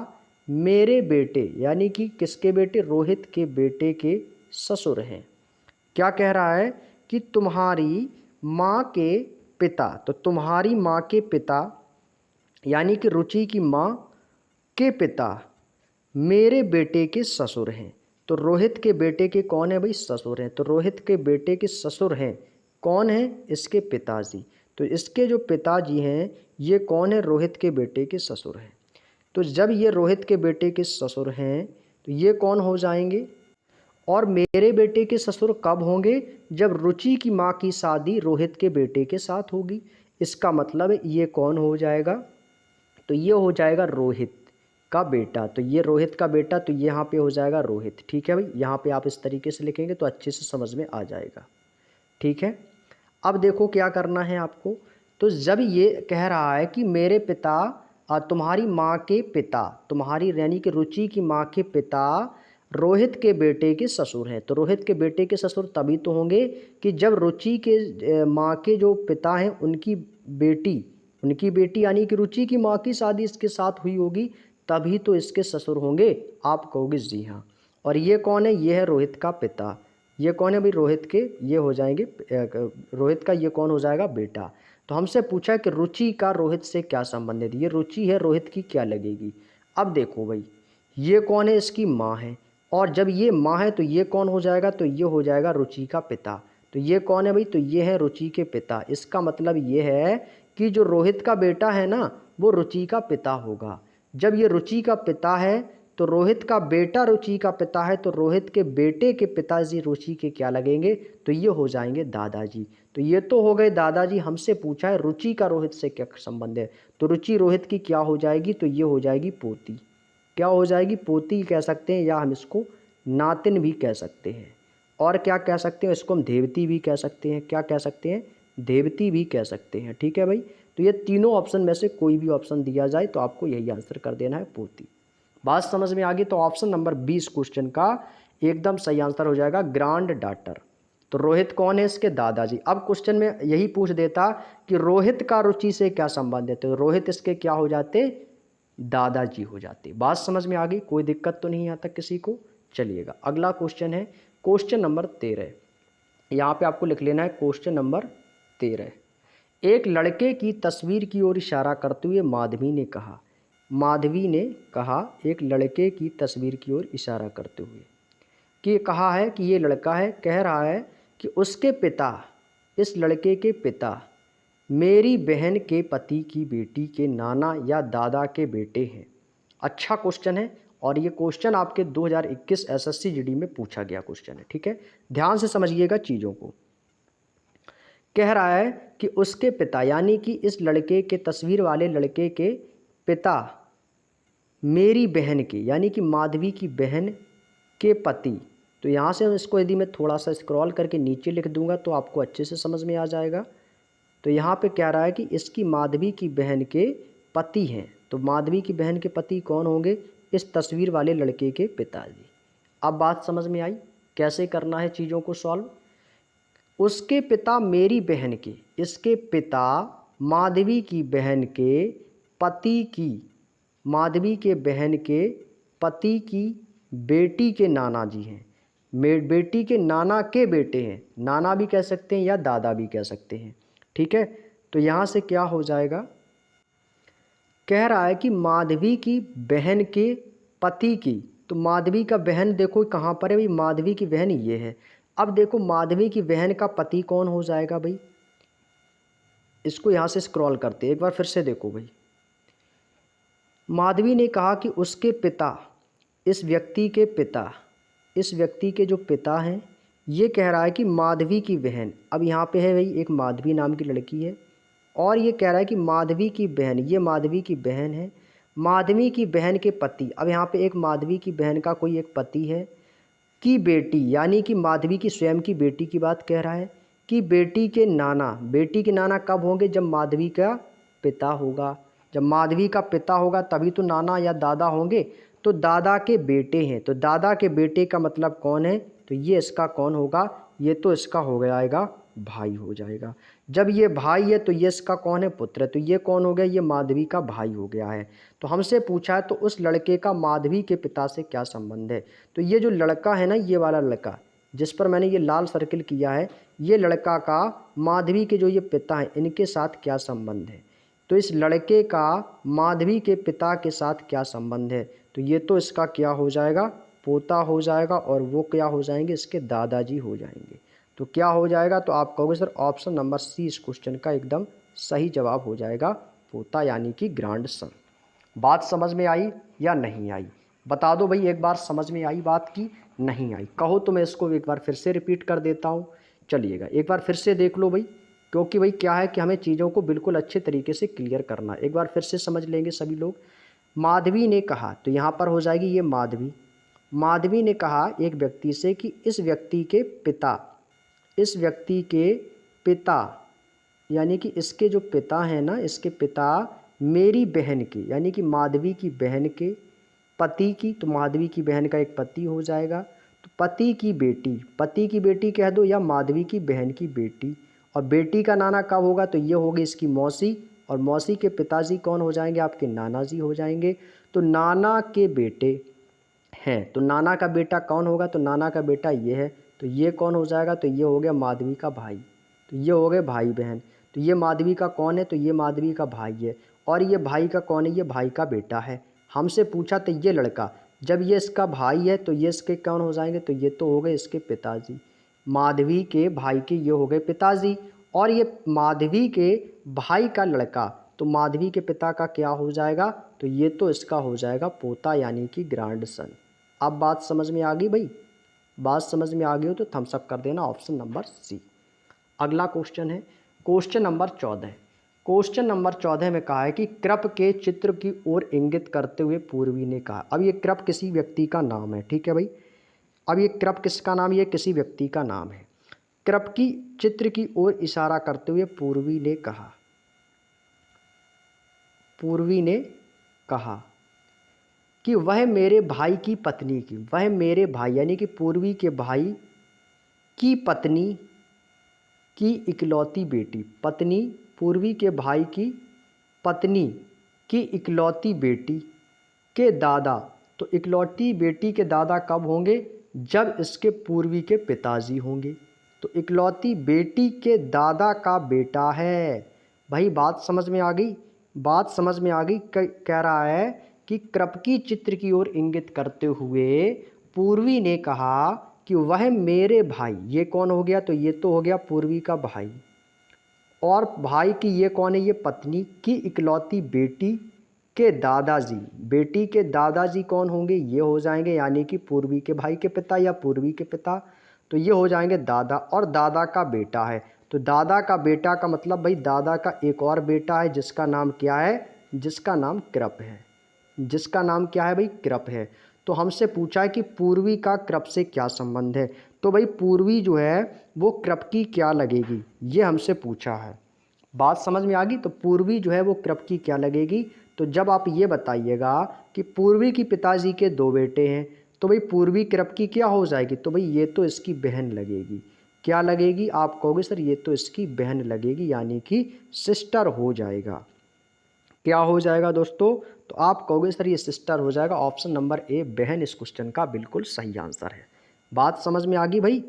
मेरे बेटे, यानी कि किसके बेटे, रोहित के बेटे के ससुर हैं। क्या कह रहा है कि तुम्हारी माँ के पिता, तो तुम्हारी माँ के पिता यानी कि रुचि की माँ के पिता मेरे बेटे के ससुर हैं। तो रोहित के बेटे के कौन है भाई, ससुर हैं। तो रोहित के बेटे के ससुर हैं, कौन है, इसके पिताजी। तो इसके जो पिताजी हैं ये कौन है, रोहित के बेटे के ससुर हैं। तो जब ये रोहित के बेटे के ससुर हैं तो ये कौन हो जाएंगे, और मेरे बेटे के ससुर कब होंगे, जब रुचि की माँ की शादी रोहित के बेटे के साथ होगी। इसका मतलब ये कौन हो जाएगा, तो ये हो जाएगा रोहित का बेटा। तो ये रोहित का बेटा, तो ये यहाँ पे हो जाएगा रोहित। ठीक है भाई, यहाँ पे आप इस तरीके से लिखेंगे तो अच्छे से समझ में आ जाएगा। ठीक है, अब देखो क्या करना है आपको। तो जब ये कह रहा है कि मेरे पिता, तुम्हारी माँ के पिता, तुम्हारी यानी कि रुचि की माँ के पिता रोहित के बेटे के ससुर हैं। तो रोहित के बेटे के ससुर तभी तो होंगे कि जब रुचि के माँ के जो पिता हैं उनकी बेटी यानी कि रुचि की माँ की शादी इसके साथ हुई होगी, तभी तो इसके ससुर होंगे। आप कहोगे जी हाँ। और ये कौन है, ये है रोहित का पिता। ये कौन है भाई, रोहित के ये हो जाएंगे, रोहित का ये कौन हो जाएगा, बेटा। तो हमसे पूछा कि रुचि का रोहित से क्या संबंध है, ये रुचि है, रोहित की क्या लगेगी। अब देखो भाई, ये कौन है, इसकी माँ है, और जब ये माँ है तो ये कौन हो जाएगा, तो ये हो जाएगा रुचि का पिता। तो ये कौन है भाई, तो ये है रुचि के पिता। इसका मतलब ये है कि जो रोहित का बेटा है ना, वो रुचि का पिता होगा। जब ये रुचि का पिता है तो रोहित का बेटा रुचि का पिता है, तो रोहित के बेटे के पिताजी रुचि के क्या लगेंगे, तो ये हो जाएंगे दादाजी। तो ये तो हो गए दादाजी। हमसे पूछा है रुचि का रोहित से क्या संबंध है, तो रुचि रोहित की क्या हो जाएगी, तो ये हो जाएगी पोती। क्या हो जाएगी, पोती कह सकते हैं, या हम इसको नातिन भी कह सकते हैं, और क्या कह सकते हैं, इसको हम देवती भी कह सकते हैं। क्या कह सकते हैं, देवती भी कह सकते हैं। ठीक है भाई, तो ये तीनों ऑप्शन में से कोई भी ऑप्शन दिया जाए तो आपको यही आंसर कर देना है, पोती। बात समझ में आ गई, तो ऑप्शन नंबर 20 क्वेश्चन का एकदम सही आंसर हो जाएगा, ग्रांड डॉटर। तो रोहित कौन है, इसके दादाजी। अब क्वेश्चन में यही पूछ देता कि रोहित का रुचि से क्या संबंध है, तो रोहित इसके क्या हो जाते, दादाजी हो जाते। बात समझ में आ गई, कोई दिक्कत तो नहीं यहाँ तक किसी को। चलिएगा अगला क्वेश्चन है क्वेश्चन नंबर 13। यहाँ पे आपको लिख लेना है क्वेश्चन नंबर 13। एक लड़के की तस्वीर की ओर इशारा करते हुए माधवी ने कहा, माधवी ने कहा एक लड़के की तस्वीर की ओर इशारा करते हुए कि कहा है कि ये लड़का है, कह रहा है कि उसके पिता, इस लड़के के पिता मेरी बहन के पति की बेटी के नाना या दादा के बेटे हैं। अच्छा क्वेश्चन है और ये क्वेश्चन आपके 2021 एसएससी जीडी में पूछा गया क्वेश्चन है, ठीक है। ध्यान से समझिएगा चीज़ों को। कह रहा है कि उसके पिता यानी कि इस लड़के के, तस्वीर वाले लड़के के पिता मेरी बहन के यानी कि माधवी की बहन के पति, तो यहाँ से इसको यदि मैं थोड़ा सा स्क्रॉल करके नीचे लिख दूंगा तो आपको अच्छे से समझ में आ जाएगा। तो यहाँ पे कह रहा है कि इसकी माधवी की बहन के पति हैं। तो माधवी की बहन के पति कौन होंगे? इस तस्वीर वाले लड़के के पिताजी। अब बात समझ में आई कैसे करना है चीज़ों को सॉल्व। उसके पिता मेरी बहन के, इसके पिता माधवी की बहन के पति की, माधवी के बहन के पति की बेटी के नाना जी हैं। बेटी के नाना के बेटे हैं, नाना भी कह सकते हैं या दादा भी कह सकते हैं, ठीक है। तो यहाँ से क्या हो जाएगा, कह रहा है कि माधवी की बहन के पति की, तो माधवी का बहन देखो कहाँ पर है भाई, माधवी की बहन ये है। अब देखो माधवी की बहन का पति कौन हो जाएगा भाई, इसको यहाँ से स्क्रॉल करते एक बार फिर से देखो भाई। माधवी ने कहा कि उसके पिता, इस व्यक्ति के पिता, इस व्यक्ति के जो पिता हैं, ये कह रहा है कि माधवी की बहन, अब यहाँ पे है भाई एक माधवी नाम की लड़की है और ये कह रहा है कि माधवी की बहन, ये माधवी की बहन है, माधवी की बहन के पति, अब यहाँ पे एक माधवी की बहन का कोई एक पति है की बेटी, यानी कि माधवी की स्वयं की बेटी की बात कह रहा है कि बेटी के नाना, बेटी के नाना कब होंगे? जब माधवी का पिता होगा। जब माधवी का पिता होगा तभी तो नाना या दादा होंगे। तो दादा के बेटे हैं, तो दादा के बेटे का मतलब कौन है? तो ये इसका कौन होगा? ये तो इसका हो जाएगा भाई हो जाएगा। जब ये भाई है तो ये इसका कौन है? पुत्र है। तो ये कौन हो गया? ये माधवी का भाई हो गया है। तो हमसे पूछा है तो उस लड़के का माधवी के पिता से क्या संबंध है? तो ये जो लड़का है ना, ये वाला लड़का जिस पर मैंने ये लाल सर्किल किया है, ये लड़का का माधवी के जो ये पिता हैं इनके साथ क्या संबंध है? तो इस लड़के का माधवी के पिता के साथ क्या संबंध है? तो ये तो इसका क्या हो जाएगा? पोता हो जाएगा और वो क्या हो जाएंगे? इसके दादाजी हो जाएंगे। तो क्या हो जाएगा? तो आप कहोगे सर ऑप्शन नंबर सी इस क्वेश्चन का एकदम सही जवाब हो जाएगा, पोता यानी कि ग्रैंड सन। बात समझ में आई या नहीं आई? बता दो भाई, एक बार समझ में आई बात की नहीं आई? कहो तो मैं इसको एक बार फिर से रिपीट कर देता हूँ। चलिएगा एक बार फिर से देख लो भाई, क्योंकि भाई क्या है कि हमें चीज़ों को बिल्कुल अच्छे तरीके से क्लियर करना है। एक बार फिर से समझ लेंगे सभी लोग। माधवी ने कहा, तो यहाँ पर हो जाएगी ये माधवी। माधवी ने कहा एक व्यक्ति से कि इस व्यक्ति के पिता, इस व्यक्ति के पिता यानी कि इसके जो पिता हैं ना, इसके पिता मेरी बहन के यानी कि माधवी की बहन के पति की, तो माधवी की बहन का एक पति हो जाएगा। तो पति की बेटी, पति की बेटी कह दो या माधवी की बहन की बेटी, और बेटी का नाना कब होगा? तो ये होगी इसकी मौसी, और मौसी के पिताजी कौन हो जाएंगे? आपके नाना जी हो जाएंगे। तो नाना के बेटे हैं, तो नाना का बेटा कौन होगा? तो नाना का बेटा ये है। तो ये कौन हो जाएगा? तो ये हो गया माधवी का भाई। तो ये हो गए भाई बहन। तो ये माधवी का कौन है? तो ये माधवी का भाई है। और ये भाई का कौन है? ये भाई का बेटा है। हमसे पूछा तो ये लड़का, जब ये इसका भाई है तो ये इसके कौन हो जाएंगे? तो ये तो हो गए इसके पिताजी, माधवी के भाई के ये हो गए पिताजी। और ये माधवी के भाई का लड़का, तो माधवी के पिता का क्या हो जाएगा? तो ये तो इसका हो जाएगा पोता यानी कि ग्रैंड सन। अब बात समझ में आ गई भाई? बात समझ में आ गई हो तो थम्स अप कर देना, ऑप्शन नंबर सी। अगला क्वेश्चन है क्वेश्चन नंबर 14। क्वेश्चन नंबर 14 में कहा है कि कृप के चित्र की ओर इंगित करते हुए पूर्वी ने कहा। अब ये कृप किसी व्यक्ति का नाम है, ठीक है भाई। अब ये कृप किसका नाम? ये किसी व्यक्ति का नाम है। कृप की चित्र की ओर इशारा करते हुए पूर्वी ने कहा, पूर्वी ने कहा कि वह मेरे भाई की पत्नी की, वह मेरे भाई यानी कि पूर्वी के भाई की पत्नी की इकलौती बेटी, पत्नी पूर्वी के भाई की पत्नी की इकलौती बेटी के दादा, तो इकलौती बेटी के दादा कब होंगे? जब इसके पूर्वी के पिताजी होंगे। तो इकलौती बेटी के दादा का बेटा है। भाई बात समझ में आ गई? बात समझ में आ गई। कह रहा है कि कृपकी चित्र की ओर इंगित करते हुए पूर्वी ने कहा कि वह मेरे भाई, ये कौन हो गया, तो ये तो हो गया पूर्वी का भाई, और भाई की ये कौन है, ये पत्नी की इकलौती बेटी के दादाजी। बेटी के दादाजी कौन होंगे, ये हो जाएंगे यानी कि पूर्वी के भाई के पिता या पूर्वी के पिता, तो ये हो जाएंगे दादा। और दादा का बेटा है, तो दादा का बेटा का मतलब भाई दादा का एक और बेटा है जिसका नाम क्या है, जिसका नाम कृप है। जिसका नाम क्या है भाई, कृप है। तो हमसे पूछा है कि पूर्वी का कृप से क्या संबंध है, तो भाई पूर्वी जो है वो कृप की क्या लगेगी, ये हमसे पूछा है। बात समझ में आ गई। तो पूर्वी जो है वो कृप की क्या लगेगी, तो जब आप ये बताइएगा कि पूर्वी की पिताजी के दो बेटे हैं, तो भाई पूर्वी कृप की क्या हो जाएगी, तो भाई ये तो इसकी बहन लगेगी। क्या लगेगी, आप कहोगे सर ये तो इसकी बहन लगेगी, यानी कि सिस्टर हो जाएगा। क्या हो जाएगा दोस्तों, तो आप कहोगे सर ये सिस्टर हो जाएगा। ऑप्शन नंबर ए बहन इस क्वेश्चन का बिल्कुल सही आंसर है। बात समझ में आ गई भाई।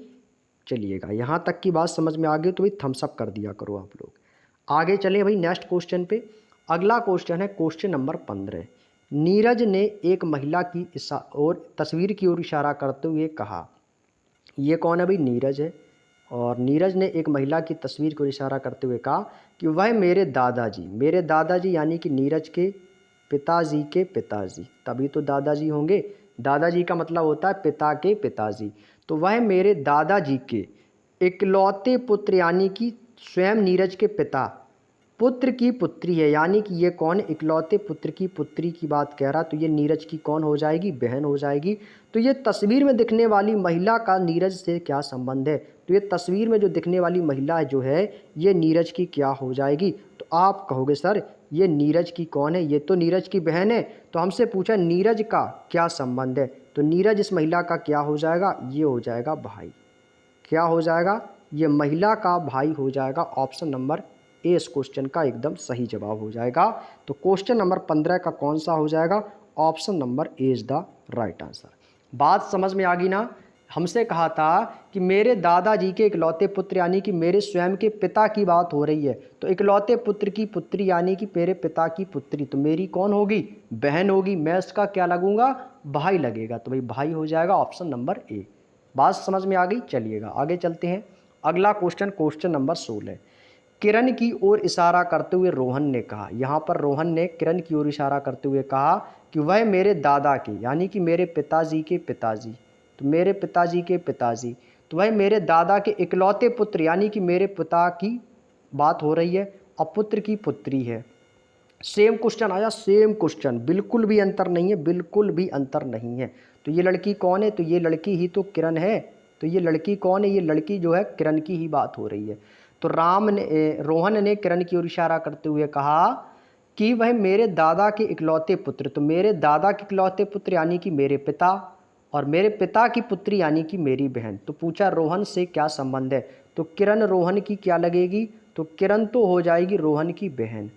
चलिएगा, यहाँ तक की बात समझ में आ गई तो भाई थम्स अप कर दिया करो आप लोग। आगे चले भाई नेक्स्ट क्वेश्चन पे। अगला क्वेश्चन है क्वेश्चन नंबर 15। नीरज ने एक महिला की और तस्वीर की ओर इशारा करते हुए कहा, ये कौन है भाई, नीरज है। और नीरज ने एक महिला की तस्वीर को इशारा करते हुए कहा कि वह मेरे दादाजी यानी कि नीरज के पिताजी के पिताजी, तभी तो दादाजी होंगे। दादाजी का मतलब होता है पिता के पिताजी। तो वह मेरे दादाजी के इकलौते पुत्र यानी कि स्वयं नीरज के पिता पुत्र की पुत्री है, यानी कि ये कौन, इकलौते पुत्र की पुत्री की बात कह रहा, तो ये नीरज की कौन हो जाएगी, बहन हो जाएगी। तो ये तस्वीर में दिखने वाली महिला का नीरज से क्या संबंध है, तो ये तस्वीर में जो दिखने वाली महिला जो है ये नीरज की क्या हो जाएगी, तो आप कहोगे सर ये नीरज की कौन है, ये तो नीरज की बहन है। तो हमसे पूछा नीरज का क्या संबंध है, तो नीरज इस महिला का क्या हो जाएगा, ये हो जाएगा भाई। क्या हो जाएगा, ये महिला का भाई हो जाएगा। ऑप्शन नंबर ए इस क्वेश्चन का एकदम सही जवाब हो जाएगा। तो क्वेश्चन नंबर 15 का कौन सा हो जाएगा, option number A is the right answer. बात समझ में आ गई ना। हमसे कहा था कि मेरे दादाजी के इकलौते पुत्र यानी कि मेरे स्वयं के पिता की बात हो रही है, तो इकलौते पुत्र की पुत्री यानी कि मेरे पिता की पुत्री, तो मेरी कौन होगी, बहन होगी। मैं इसका क्या लगूंगा, भाई लगेगा, तो भाई भाई हो जाएगा ऑप्शन नंबर ए। बात समझ में आ गई। चलिएगा आगे चलते हैं। अगला क्वेश्चन, क्वेश्चन नंबर 16। किरण की ओर इशारा करते हुए रोहन ने कहा, यहाँ पर रोहन ने किरण की ओर इशारा करते हुए कहा कि वह मेरे दादा के यानी कि मेरे पिताजी के पिताजी, तो मेरे पिताजी के पिताजी, तो वह मेरे दादा के इकलौते पुत्र यानी कि मेरे पिता की बात हो रही है, और पुत्र की पुत्री है। सेम क्वेश्चन आया, सेम क्वेश्चन, बिल्कुल भी अंतर नहीं है, बिल्कुल भी अंतर नहीं है। तो ये लड़की कौन है, तो ये लड़की ही तो किरण है। तो ये लड़की कौन है, ये लड़की जो है किरण की ही बात हो रही है। तो रोहन ने किरण की ओर इशारा करते हुए कहा कि वह मेरे दादा के इकलौते पुत्र, तो मेरे दादा के इकलौते पुत्र यानी कि मेरे पिता, और मेरे पिता की पुत्री यानी कि मेरी बहन। तो पूछा रोहन से क्या संबंध है, तो किरण रोहन की क्या लगेगी, तो किरण तो हो जाएगी रोहन की बहन।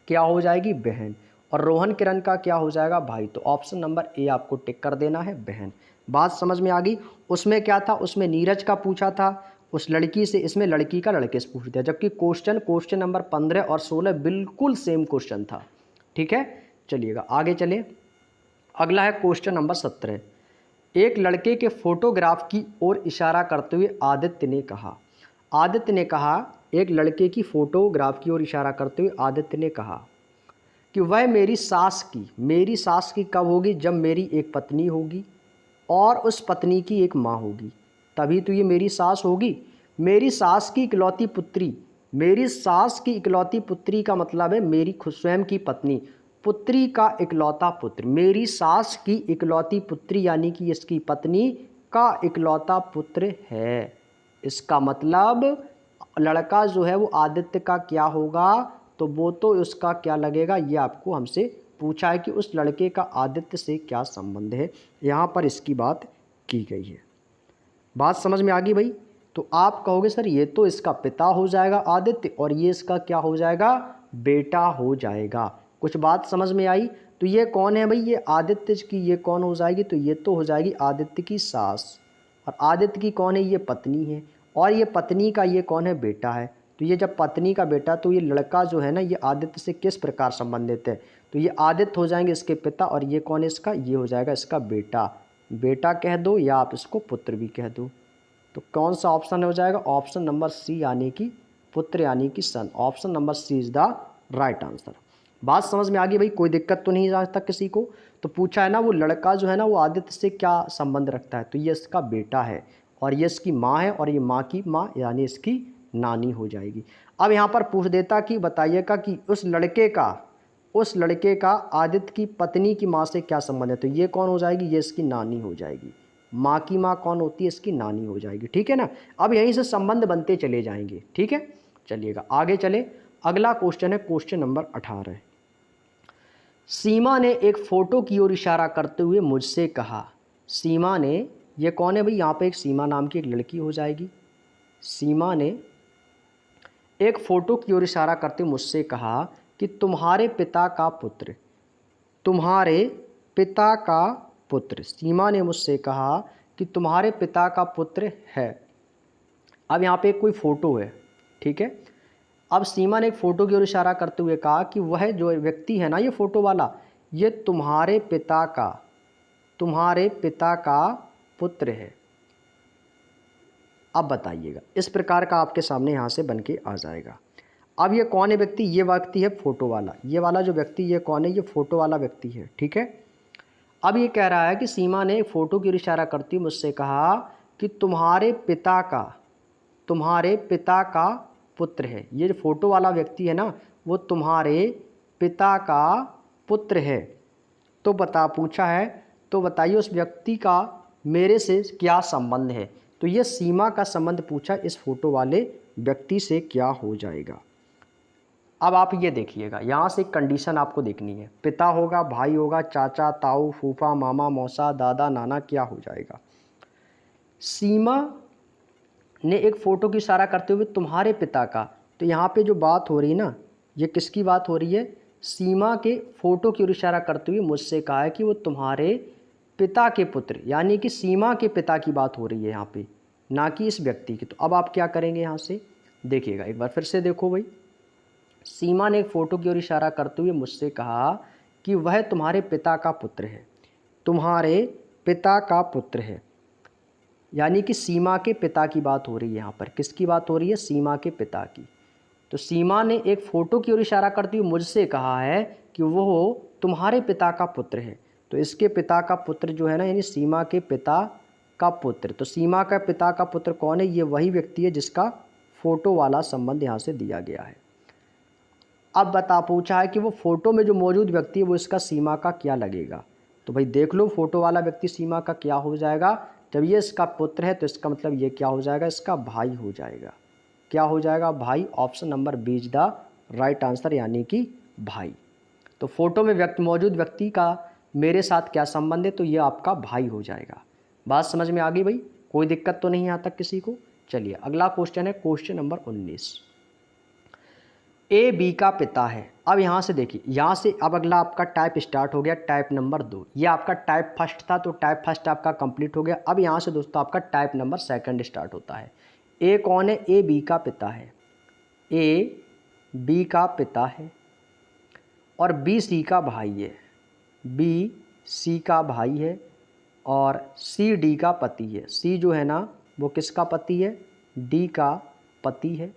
क्या हो जाएगी, बहन। और रोहन किरण का क्या हो जाएगा, भाई। तो ऑप्शन नंबर ए आपको टिक कर देना है, बहन। बात समझ में आ गई। उसमें क्या था, उसमें नीरज का पूछा था उस लड़की से, इसमें लड़की का लड़के से पूछ दिया, जबकि क्वेश्चन नंबर 15 और 16 बिल्कुल सेम क्वेश्चन था। ठीक है, चलिएगा आगे चले। अगला है क्वेश्चन नंबर 17। एक लड़के के फोटोग्राफ की ओर इशारा करते हुए आदित्य ने कहा, एक लड़के की फोटोग्राफ की ओर इशारा करते हुए आदित्य ने कहा कि वह मेरी सास की कब होगी, जब मेरी एक पत्नी होगी और उस पत्नी की एक माँ होगी, तभी तो ये मेरी सास होगी। मेरी सास की इकलौती पुत्री, मेरी सास की इकलौती पुत्री का मतलब है मेरी खुद स्वयं की पत्नी, पुत्री का इकलौता पुत्र, मेरी सास की इकलौती पुत्री यानी कि इसकी पत्नी का इकलौता पुत्र है। इसका मतलब लड़का जो है वो आदित्य का क्या होगा, तो वो तो उसका क्या लगेगा, ये आपको हमसे पूछा है कि उस लड़के का आदित्य से क्या संबंध है, यहाँ पर इसकी बात की गई है। बात समझ में आ गई भाई। तो आप कहोगे सर ये तो इसका पिता हो जाएगा आदित्य, और ये इसका क्या हो जाएगा, बेटा हो जाएगा। कुछ बात समझ में आई। तो ये कौन है भाई, ये आदित्य की ये कौन हो जाएगी, तो ये तो हो जाएगी आदित्य की सास, और आदित्य की कौन है, ये पत्नी है, और ये पत्नी का ये कौन है, बेटा है। तो ये जब पत्नी का बेटा, तो ये लड़का जो है ना ये आदित्य से किस प्रकार संबंधित है, तो ये आदित्य हो जाएंगे इसके पिता, और ये कौन है इसका, ये हो जाएगा इसका बेटा। बेटा कह दो या आप इसको पुत्र भी कह दो। तो कौन सा ऑप्शन हो जाएगा, ऑप्शन नंबर सी यानी कि पुत्र यानी कि son. Option number C is the right answer. बात समझ में आ गई भाई, कोई दिक्कत तो नहीं आज तक किसी को। तो पूछा है ना वो लड़का जो है ना वो आदित्य से क्या संबंध रखता है, तो ये इसका बेटा है और ये इसकी माँ है, और ये माँ की माँ यानी इसकी नानी हो जाएगी। अब यहाँ पर पूछ देता कि बताइएगा कि उस लड़के का आदित्य की पत्नी की माँ से क्या संबंध है, तो ये कौन हो जाएगी, ये इसकी नानी हो जाएगी। माँ की माँ कौन होती है, इसकी नानी हो जाएगी। ठीक है ना। अब यहीं से संबंध बनते चले जाएंगे। ठीक है, चलिएगा आगे चले। अगला क्वेश्चन है क्वेश्चन नंबर 18। सीमा ने एक फोटो की ओर इशारा करते हुए मुझसे कहा। सीमा ने, ये कौन है भाई, यहाँ पे एक सीमा नाम की एक लड़की हो जाएगी। सीमा ने एक फोटो की ओर इशारा करते हुए मुझसे कहा कि तुम्हारे पिता का पुत्र, तुम्हारे पिता का पुत्र। सीमा ने मुझसे कहा कि तुम्हारे पिता का पुत्र है। अब यहाँ पे कोई फोटो है। ठीक है, अब सीमा ने एक फ़ोटो की ओर इशारा करते हुए कहा कि वह जो व्यक्ति है ना ये फ़ोटो वाला, ये तुम्हारे पिता का पुत्र है। अब बताइएगा, इस प्रकार का आपके सामने यहाँ से बन के आ जाएगा। अब ये कौन है व्यक्ति, ये व्यक्ति है फ़ोटो वाला। ये वाला जो व्यक्ति ये कौन है, ये फ़ोटो वाला व्यक्ति है। ठीक है, अब ये कह रहा है कि सीमा ने एक फ़ोटो की ओर इशारा करती हुए मुझसे कहा कि तुम्हारे पिता का पुत्र है। ये जो फोटो वाला व्यक्ति है ना वो तुम्हारे पिता का पुत्र है। तो पूछा है तो बताइए उस व्यक्ति का मेरे से क्या संबंध है। तो ये सीमा का संबंध पूछा, इस फोटो वाले व्यक्ति से क्या हो जाएगा। अब आप ये देखिएगा, यहाँ से एक कंडीशन आपको देखनी है। पिता होगा, भाई होगा, चाचा, ताऊ, फूफा, मामा, मौसा, दादा, नाना, क्या हो जाएगा। सीमा ने एक फ़ोटो की इशारा करते हुए तुम्हारे पिता का, तो यहाँ पे जो बात हो रही है ना ये किसकी बात हो रही है, सीमा के फ़ोटो की ओर इशारा करते हुए मुझसे कहा है कि वो तुम्हारे पिता के पुत्र, यानी कि सीमा के पिता की बात हो रही है यहाँ पे, ना कि इस व्यक्ति की। तो अब आप क्या करेंगे, यहाँ से देखिएगा एक बार फिर से देखो भाई। सीमा ने एक फ़ोटो की ओर इशारा करते हुए मुझसे कहा कि वह तुम्हारे पिता का पुत्र है, तुम्हारे पिता का पुत्र है, यानी कि सीमा के पिता की बात हो रही है। यहाँ पर किसकी बात हो रही है, सीमा के पिता की। तो सीमा ने एक फ़ोटो की ओर इशारा करती हुई मुझसे कहा है कि वो तुम्हारे पिता का पुत्र है। तो इसके पिता का पुत्र जो है ना, यानी सीमा के पिता का पुत्र। तो सीमा का पिता का पुत्र कौन है, ये वही व्यक्ति है जिसका फ़ोटो वाला संबंध यहाँ से दिया गया है। अब पूछा है कि वो फ़ोटो में जो मौजूद व्यक्ति है वो इसका सीमा का क्या लगेगा। तो भाई देख लो, फ़ोटो वाला व्यक्ति सीमा का क्या हो जाएगा। जब ये इसका पुत्र है तो इसका मतलब ये क्या हो जाएगा, इसका भाई हो जाएगा। क्या हो जाएगा, भाई। Option number B is the right answer, यानी कि भाई। तो फोटो में मौजूद व्यक्ति का मेरे साथ क्या संबंध है, तो ये आपका भाई हो जाएगा। बात समझ में आ गई भाई, कोई दिक्कत तो नहीं यहाँ तक किसी को। चलिए अगला क्वेश्चन है क्वेश्चन नंबर 19। ए बी का पिता है। अब यहाँ से देखिए, यहाँ से अब अगला आपका टाइप स्टार्ट हो गया, टाइप नंबर 2। ये आपका टाइप फर्स्ट था, तो टाइप फर्स्ट आपका कंप्लीट हो गया। अब यहाँ से दोस्तों आपका टाइप नंबर सेकंड स्टार्ट होता है। ए कौन है, ए बी का पिता है। ए बी का पिता है और बी सी का भाई है। बी सी का भाई है और सी डी का पति है। सी जो है ना वो किसका पति है, डी का पति है।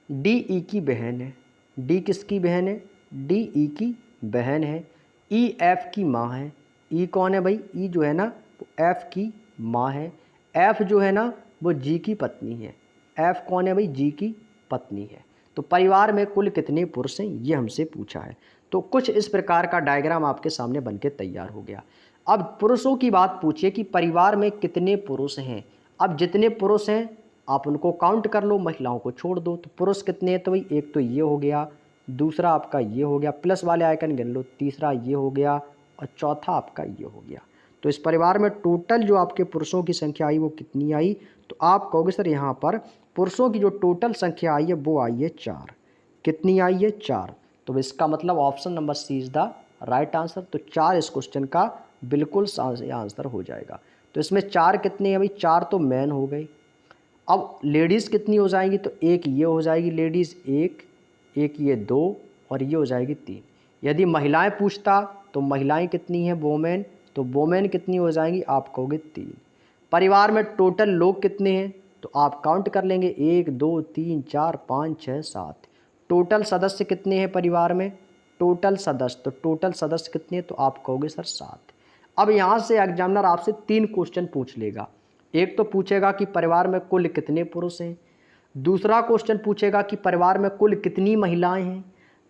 डी ई की बहन है। डी किसकी बहन है, डी ई की बहन है। ई एफ की माँ है। ई कौन है भाई, ई जो है ना वो एफ की माँ है। एफ जो है ना वो जी की पत्नी है। एफ कौन है भाई, जी की पत्नी है। तो परिवार में कुल कितने पुरुष हैं ये हमसे पूछा है। तो कुछ इस प्रकार का डायग्राम आपके सामने बनके तैयार हो गया। अब पुरुषों की बात पूछिए कि परिवार में कितने पुरुष हैं। अब जितने पुरुष हैं आप उनको काउंट कर लो, महिलाओं को छोड़ दो। तो पुरुष कितने हैं, तो भाई एक तो ये हो गया, दूसरा आपका ये हो गया, प्लस वाले आइकन गिन लो, तीसरा ये हो गया और चौथा आपका ये हो गया। तो इस परिवार में टोटल जो आपके पुरुषों की संख्या आई वो कितनी आई, तो आप कहोगे सर यहाँ पर पुरुषों की जो टोटल संख्या आई है वो आई है 4। कितनी आई है, 4। तो इसका मतलब option number C is the right answer. तो 4 इस क्वेश्चन का बिल्कुल आंसर हो जाएगा। तो इसमें 4 कितने हैं भाई, 4 तो मैन हो गए अब लेडीज़ कितनी हो जाएंगी, तो एक ये हो जाएगी लेडीज़ एक, एक ये दो, और ये हो जाएगी तीन। यदि महिलाएं पूछता तो महिलाएं कितनी हैं वोमेन, तो वोमेन कितनी हो जाएंगी, आप कहोगे तीन। परिवार में टोटल लोग कितने हैं, तो आप काउंट कर लेंगे 1 2 3 4 5 6 7। टोटल सदस्य कितने हैं परिवार में, टोटल सदस्य, तो टोटल सदस्य कितने हैं, तो आप कहोगे सर 7। अब यहाँ से एग्जामिनर आपसे 3 क्वेश्चन पूछ लेगा। एक तो पूछेगा कि परिवार में कुल कितने पुरुष हैं, दूसरा क्वेश्चन पूछेगा कि परिवार में कुल कितनी महिलाएं हैं,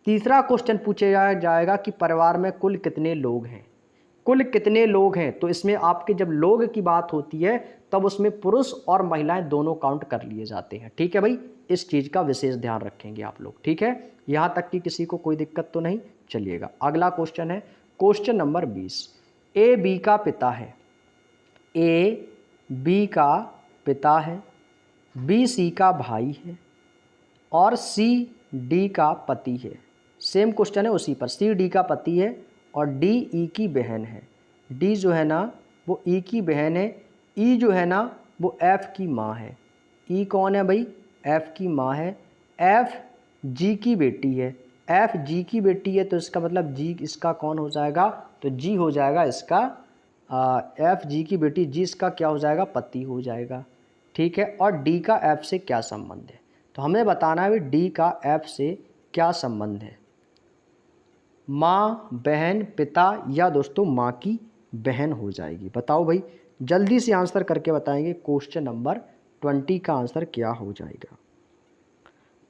तीसरा क्वेश्चन पूछा जाएगा कि परिवार में कुल कितने लोग हैं। कुल कितने लोग हैं, तो इसमें आपके जब लोग की बात होती है तब उसमें पुरुष और महिलाएं दोनों काउंट कर लिए जाते हैं। ठीक है भाई, इस चीज़ का विशेष ध्यान रखेंगे आप लोग। ठीक है, यहाँ तक कि किसी को कोई दिक्कत तो नहीं। चलिएगा अगला क्वेश्चन है क्वेश्चन नंबर 20। ए बी का पिता है, ए बी का पिता है, बी सी का भाई है और सी डी का पति है। सेम क्वेश्चन है उसी पर, सी डी का पति है और डी ई की बहन है। डी जो है ना वो ई की बहन है, ई जो है ना वो एफ की माँ है। ई कौन है भाई, एफ की माँ है। एफ जी की बेटी है, एफ जी की बेटी है तो इसका मतलब जी इसका कौन हो जाएगा, तो जी हो जाएगा इसका एफ जी की बेटी, जी इसका क्या हो जाएगा, पति हो जाएगा। ठीक है, और डी का एफ से क्या संबंध है, तो हमें बताना है डी का एफ से क्या संबंध है। माँ, बहन, पिता या दोस्तों माँ की बहन हो जाएगी। बताओ भाई, जल्दी से आंसर करके बताएंगे क्वेश्चन नंबर 20 का आंसर क्या हो जाएगा।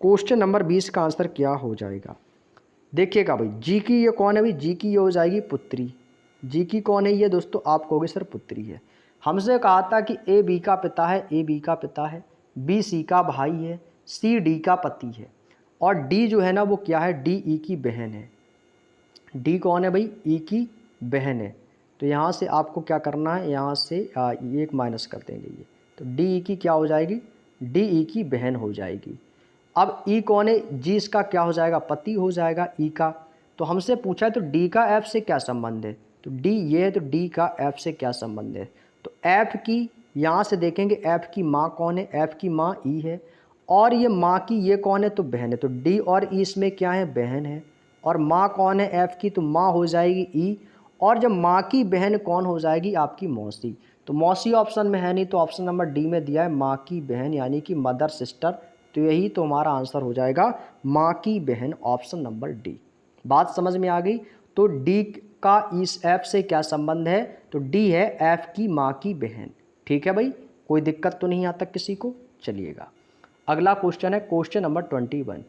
क्वेश्चन नंबर 20 का आंसर क्या हो जाएगा। देखिएगा भाई, जी की ये कौन है भाई, जी की ये हो जाएगी पुत्री। जी की कौन है ये दोस्तों, आप कहोगे सर पुत्री है। हमसे कहा था कि ए बी का पिता है, ए बी का पिता है, बी सी का भाई है, सी डी का पति है और डी जो है ना वो क्या है, डी ई की बहन है। डी कौन है भाई, ई की बहन है। तो यहाँ से आपको क्या करना है, यहाँ से ये एक माइनस कर देंगे ये, तो डी ई की क्या हो जाएगी, डी ई की बहन हो जाएगी। अब ई कौन है, जी इसका क्या हो जाएगा, पति हो जाएगा ई का। तो हमसे पूछा है तो डी का एफ से क्या संबंध है, तो डी ये है तो डी का एफ से क्या संबंध है, तो एफ की यहाँ से देखेंगे एफ की माँ कौन है, एफ की माँ ई है और ये माँ की ये कौन है, तो बहन है। तो डी और ई इसमें क्या है, बहन है। और माँ कौन है एफ की, तो माँ हो जाएगी ई। और जब माँ की बहन कौन हो जाएगी, आपकी मौसी। तो मौसी ऑप्शन में है नहीं तो ऑप्शन नंबर डी में दिया है माँ की बहन यानी कि मदर सिस्टर। तो यही तो हमारा आंसर हो जाएगा माँ की बहन, ऑप्शन नंबर डी। बात समझ में आ गई। तो डी का इस एफ से क्या संबंध है, तो डी है एफ की माँ की बहन। ठीक है भाई, कोई दिक्कत तो नहीं यहाँ तक किसी को। चलिएगा अगला क्वेश्चन है क्वेश्चन नंबर 21।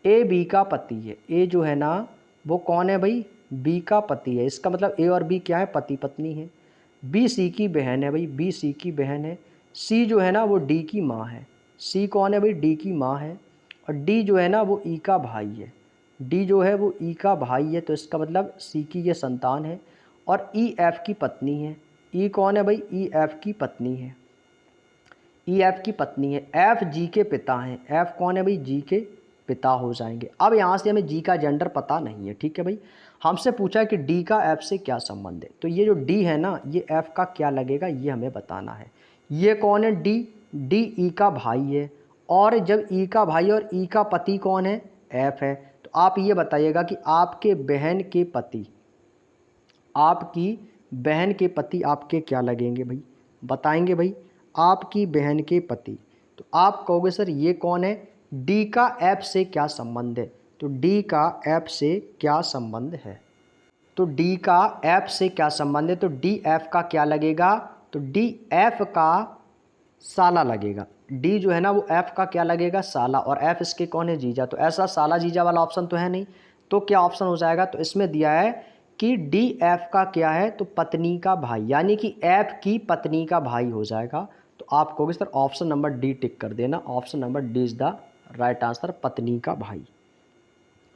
ए बी का पति है, ए जो है ना वो कौन है भाई, बी का पति है। इसका मतलब ए और बी क्या है, पति पत्नी है। बी सी की बहन है भाई, बी सी की बहन है। सी जो है ना वो डी की माँ है। सी कौन है भाई, डी की माँ है। और डी जो है ना वो ई का भाई है। डी जो है वो ई का भाई है तो इसका मतलब सी की ये संतान है। और ई एफ की पत्नी है। ई कौन है भाई, ई एफ की पत्नी है। ई एफ की पत्नी है। एफ जी के पिता हैं। एफ कौन है भाई, जी के पिता हो जाएंगे। अब यहाँ से हमें जी का जेंडर पता नहीं है। ठीक है भाई, हमसे पूछा है कि डी का एफ से क्या संबंध है, तो ये जो डी है ना ये एफ का क्या लगेगा ये हमें बताना है। ये कौन है, डी, डी ई का भाई है। और जब ई का भाई और ई का पति कौन है, एफ है। तो आप ये बताइएगा कि आपके बहन के पति, आपकी बहन के पति आपके क्या लगेंगे भाई, बताएंगे भाई। आपकी बहन के पति, तो आप कहोगे सर ये कौन है, डी का एफ से क्या संबंध है, तो डी का एफ से क्या संबंध है। तो डी का एफ से क्या संबंध है, तो डी एफ का क्या लगेगा, तो डी एफ का साला लगेगा। डी जो है ना वो एफ का क्या लगेगा, साला। और एफ इसके कौन है, जीजा। तो ऐसा साला जीजा वाला ऑप्शन तो है नहीं, तो क्या ऑप्शन हो जाएगा, तो इसमें दिया है कि डी एफ का क्या है, तो पत्नी का भाई, यानी कि एफ की पत्नी का भाई हो जाएगा। तो आप कहोगे सर ऑप्शन नंबर डी टिक कर देना, option number D is the right answer, पत्नी का भाई।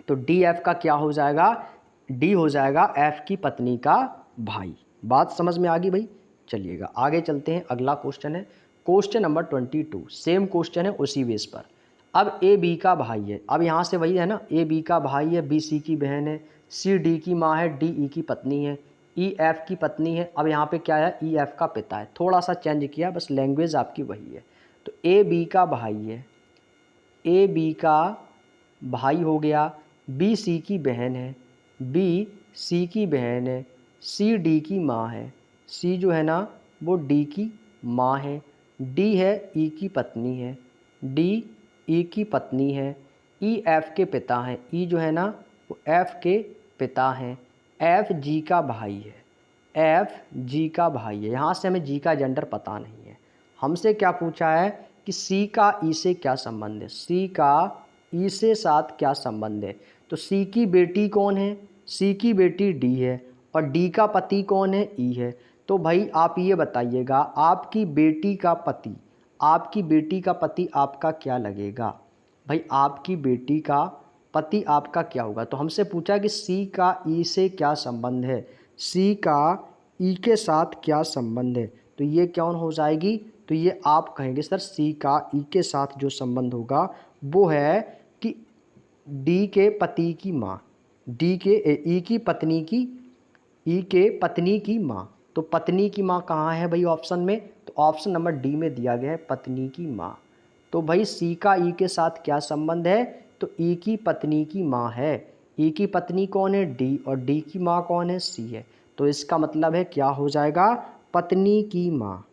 तो डी एफ का क्या हो जाएगा, डी हो जाएगा एफ की पत्नी का भाई। बात समझ में आ गई भाई। चलिएगा आगे चलते हैं, अगला क्वेश्चन है क्वेश्चन नंबर 22। सेम क्वेश्चन है उसी बेस पर। अब ए बी का भाई है, अब यहाँ से वही है ना, ए बी का भाई है, बी सी की बहन है, सी डी की माँ है, डी ई की पत्नी है, ई एफ की पत्नी है। अब यहाँ पे क्या है, ई एफ का पिता है। थोड़ा सा चेंज किया, बस लैंग्वेज आपकी वही है। तो ए बी का भाई है, ए बी का भाई हो गया, बी सी की बहन है, बी सी की बहन है, सी डी की माँ है, सी जो है ना वो डी की माँ है, डी है ई की पत्नी है, डी ई की पत्नी है, ई एफ के पिता हैं, ई जो है ना वो एफ के पिता हैं, एफ जी का भाई है, एफ जी का भाई है। यहाँ से हमें जी का जेंडर पता नहीं है, हमसे क्या पूछा है कि सी का ई से क्या संबंध है, सी का ई से साथ क्या संबंध है। तो सी की बेटी कौन है, सी की बेटी डी है, और डी का पति कौन है, ई है। तो भाई आप ये बताइएगा आपकी बेटी का पति, आपकी बेटी का पति आपका क्या लगेगा भाई, आपकी बेटी का पति आपका क्या होगा। तो हमसे पूछा कि सी का ई से क्या संबंध है, सी का ई के साथ क्या संबंध है। तो ये कौन हो जाएगी, तो ये आप कहेंगे सर सी का ई के साथ जो संबंध होगा वो है कि डी के पति की माँ, डी के ई की पत्नी की, ई के पत्नी की माँ। तो पत्नी की माँ कहाँ है भाई ऑप्शन में, तो ऑप्शन नंबर डी में दिया गया है पत्नी की माँ। तो भाई सी का ई के साथ क्या संबंध है, तो ई की पत्नी की माँ है, ई की पत्नी कौन है, डी, और डी की माँ कौन है, सी है। तो इसका मतलब है क्या हो जाएगा, पत्नी की माँ।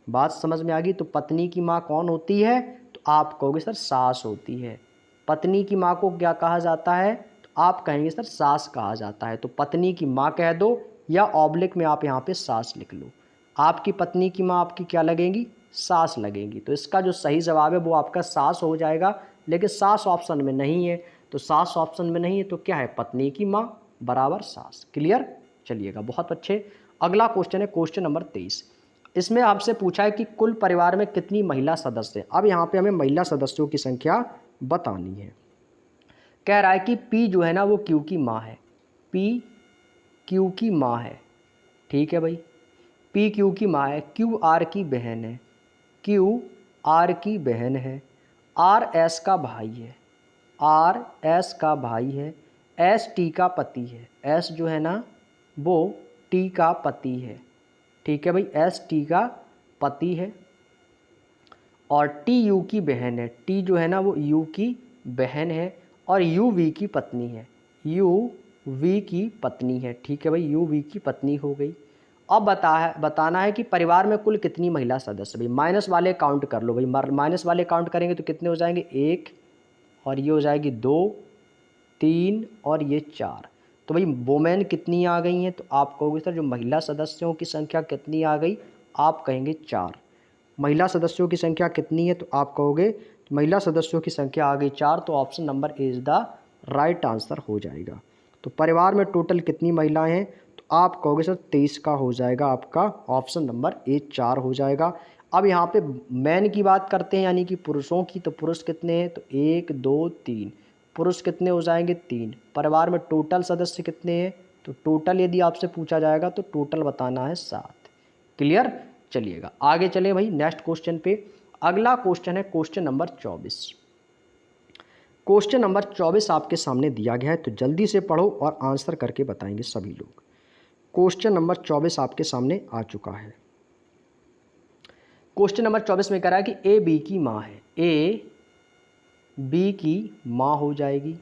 बात समझ में आ गई। तो पत्नी की माँ कौन होती है, तो आप कहोगे सर सास होती है। पत्नी की माँ को क्या कहा जाता है, तो आप कहेंगे सर सास कहा जाता है। तो पत्नी की माँ कह दो या ऑब्लिक में आप यहाँ पे सास लिख लो। आपकी पत्नी की माँ आपकी क्या लगेंगी, सास लगेंगी। तो इसका जो सही जवाब है वो आपका सास हो जाएगा, लेकिन सास ऑप्शन में नहीं है। तो सास ऑप्शन में नहीं है तो क्या है, पत्नी की माँ बराबर सास। क्लियर, चलिएगा बहुत अच्छे। अगला क्वेश्चन है क्वेश्चन नंबर 23। इसमें आपसे पूछा है कि कुल परिवार में कितनी महिला सदस्य हैं। अब यहाँ पे हमें महिला सदस्यों की संख्या बतानी है। कह रहा है कि पी जो है ना वो क्यू की माँ है, पी क्यू की माँ है, ठीक है भाई, पी क्यू की माँ है, क्यू आर की बहन है, क्यू आर की बहन है, आर एस का भाई है, आर एस का भाई है, एस टी का पति है, एस जो है ना वो टी का पति है, ठीक है भाई, एस टी का पति है, और टी यू की बहन है, टी जो है ना वो यू की बहन है, और यू वी की पत्नी है, यू वी की पत्नी है, ठीक है भाई, यू वी की पत्नी हो गई। अब बताना है कि परिवार में कुल कितनी महिला सदस्य। भाई माइनस वाले काउंट कर लो भाई, माइनस वाले काउंट करेंगे तो कितने हो जाएंगे, एक, और ये हो जाएगी दो, तीन, और ये चार। तो भाई वोमेन कितनी आ गई हैं, तो आप कहोगे सर जो महिला सदस्यों की संख्या कितनी आ गई, आप कहेंगे चार। महिला सदस्यों की संख्या कितनी है, तो आप कहोगे तो महिला सदस्यों की संख्या आ गई चार। तो option number A is the right answer हो जाएगा। तो परिवार में टोटल कितनी महिलाएं हैं, तो आप कहोगे सर 23 का हो जाएगा, आपका ऑप्शन नंबर ए 4 हो जाएगा। अब यहाँ पे मैन की बात करते हैं यानी कि पुरुषों की, तो पुरुष कितने हैं, तो एक, दो, तीन, पुरुष कितने हो जाएंगे, तीन। परिवार में टोटल सदस्य कितने हैं, तो टोटल यदि आपसे पूछा जाएगा तो टोटल बताना है 7। क्लियर, चलिएगा आगे चले भाई नेक्स्ट क्वेश्चन पे। अगला क्वेश्चन है क्वेश्चन नंबर 24। क्वेश्चन नंबर 24 आपके सामने दिया गया है, तो जल्दी से पढ़ो और आंसर करके बताएंगे सभी लोग। क्वेश्चन नंबर 24 आपके सामने आ चुका है। क्वेश्चन नंबर 24 में कह रहा है कि ए बी की माँ है, ए बी की माँ हो जाएगी,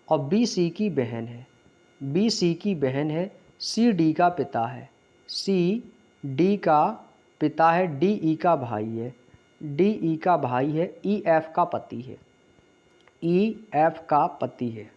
और बी सी की बहन है, बी सी की बहन है, सी डी का पिता है, सी डी का पिता है, डी ई का भाई है, डी ई का भाई है, ई एफ का पति है, ई एफ का पति है,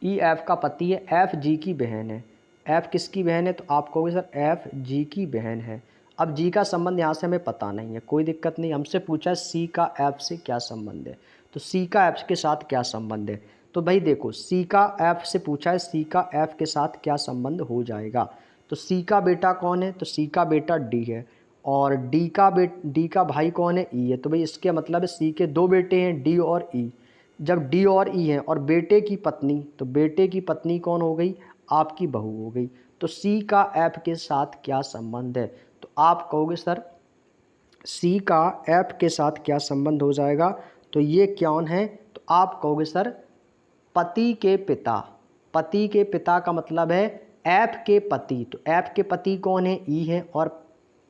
ई एफ का पति है, एफ जी की बहन है। एफ किसकी बहन है, तो आप कहोगे सर एफ जी की बहन है। अब जी का संबंध यहाँ से हमें पता नहीं है, कोई दिक्कत नहीं। हमसे पूछा है सी का एफ से क्या संबंध है, तो सी का एफ के साथ क्या संबंध है। तो भाई देखो सी का एफ से पूछा है, सी का एफ के साथ क्या संबंध हो जाएगा। तो सी का बेटा कौन है, तो सी का बेटा डी है, और डी का भाई कौन है, ई है। तो भाई इसके मतलब है सी के दो बेटे हैं, डी और ई। जब डी और ई हैं और बेटे की पत्नी, तो बेटे की पत्नी कौन हो गई, आपकी बहू हो गई। तो सी का एफ के साथ क्या संबंध है, तो आप कहोगे सर सी का एफ के साथ क्या संबंध हो जाएगा। तो ये कौन है, तो आप कहोगे सर पति के पिता। पति के पिता का मतलब है एफ के पति। तो एफ के पति कौन है, ई है, और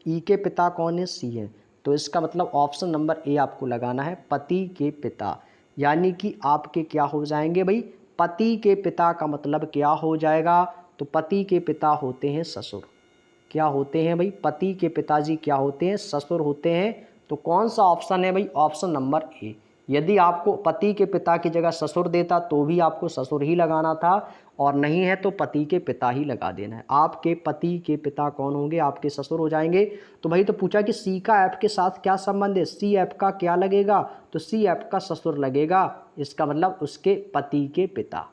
ई के पिता कौन है, सी है। तो इसका मतलब ऑप्शन नंबर ए आपको लगाना है, पति के पिता। यानी कि आपके क्या हो जाएंगे भाई, पति के पिता का मतलब क्या हो जाएगा, तो पति के पिता होते हैं ससुर। क्या होते हैं भाई, पति के पिताजी क्या होते हैं, ससुर होते हैं। तो कौन सा ऑप्शन है भाई, ऑप्शन नंबर ए। यदि आपको पति के पिता की जगह ससुर देता तो भी आपको ससुर ही लगाना था, और नहीं है तो पति के पिता ही लगा देना है। आपके पति के पिता कौन होंगे, आपके ससुर हो जाएंगे। तो भाई तो पूछा कि सी का एफ के साथ क्या संबंध है, सी एफ का क्या लगेगा, तो सी एफ का ससुर लगेगा। इसका मतलब उसके पति के पिता।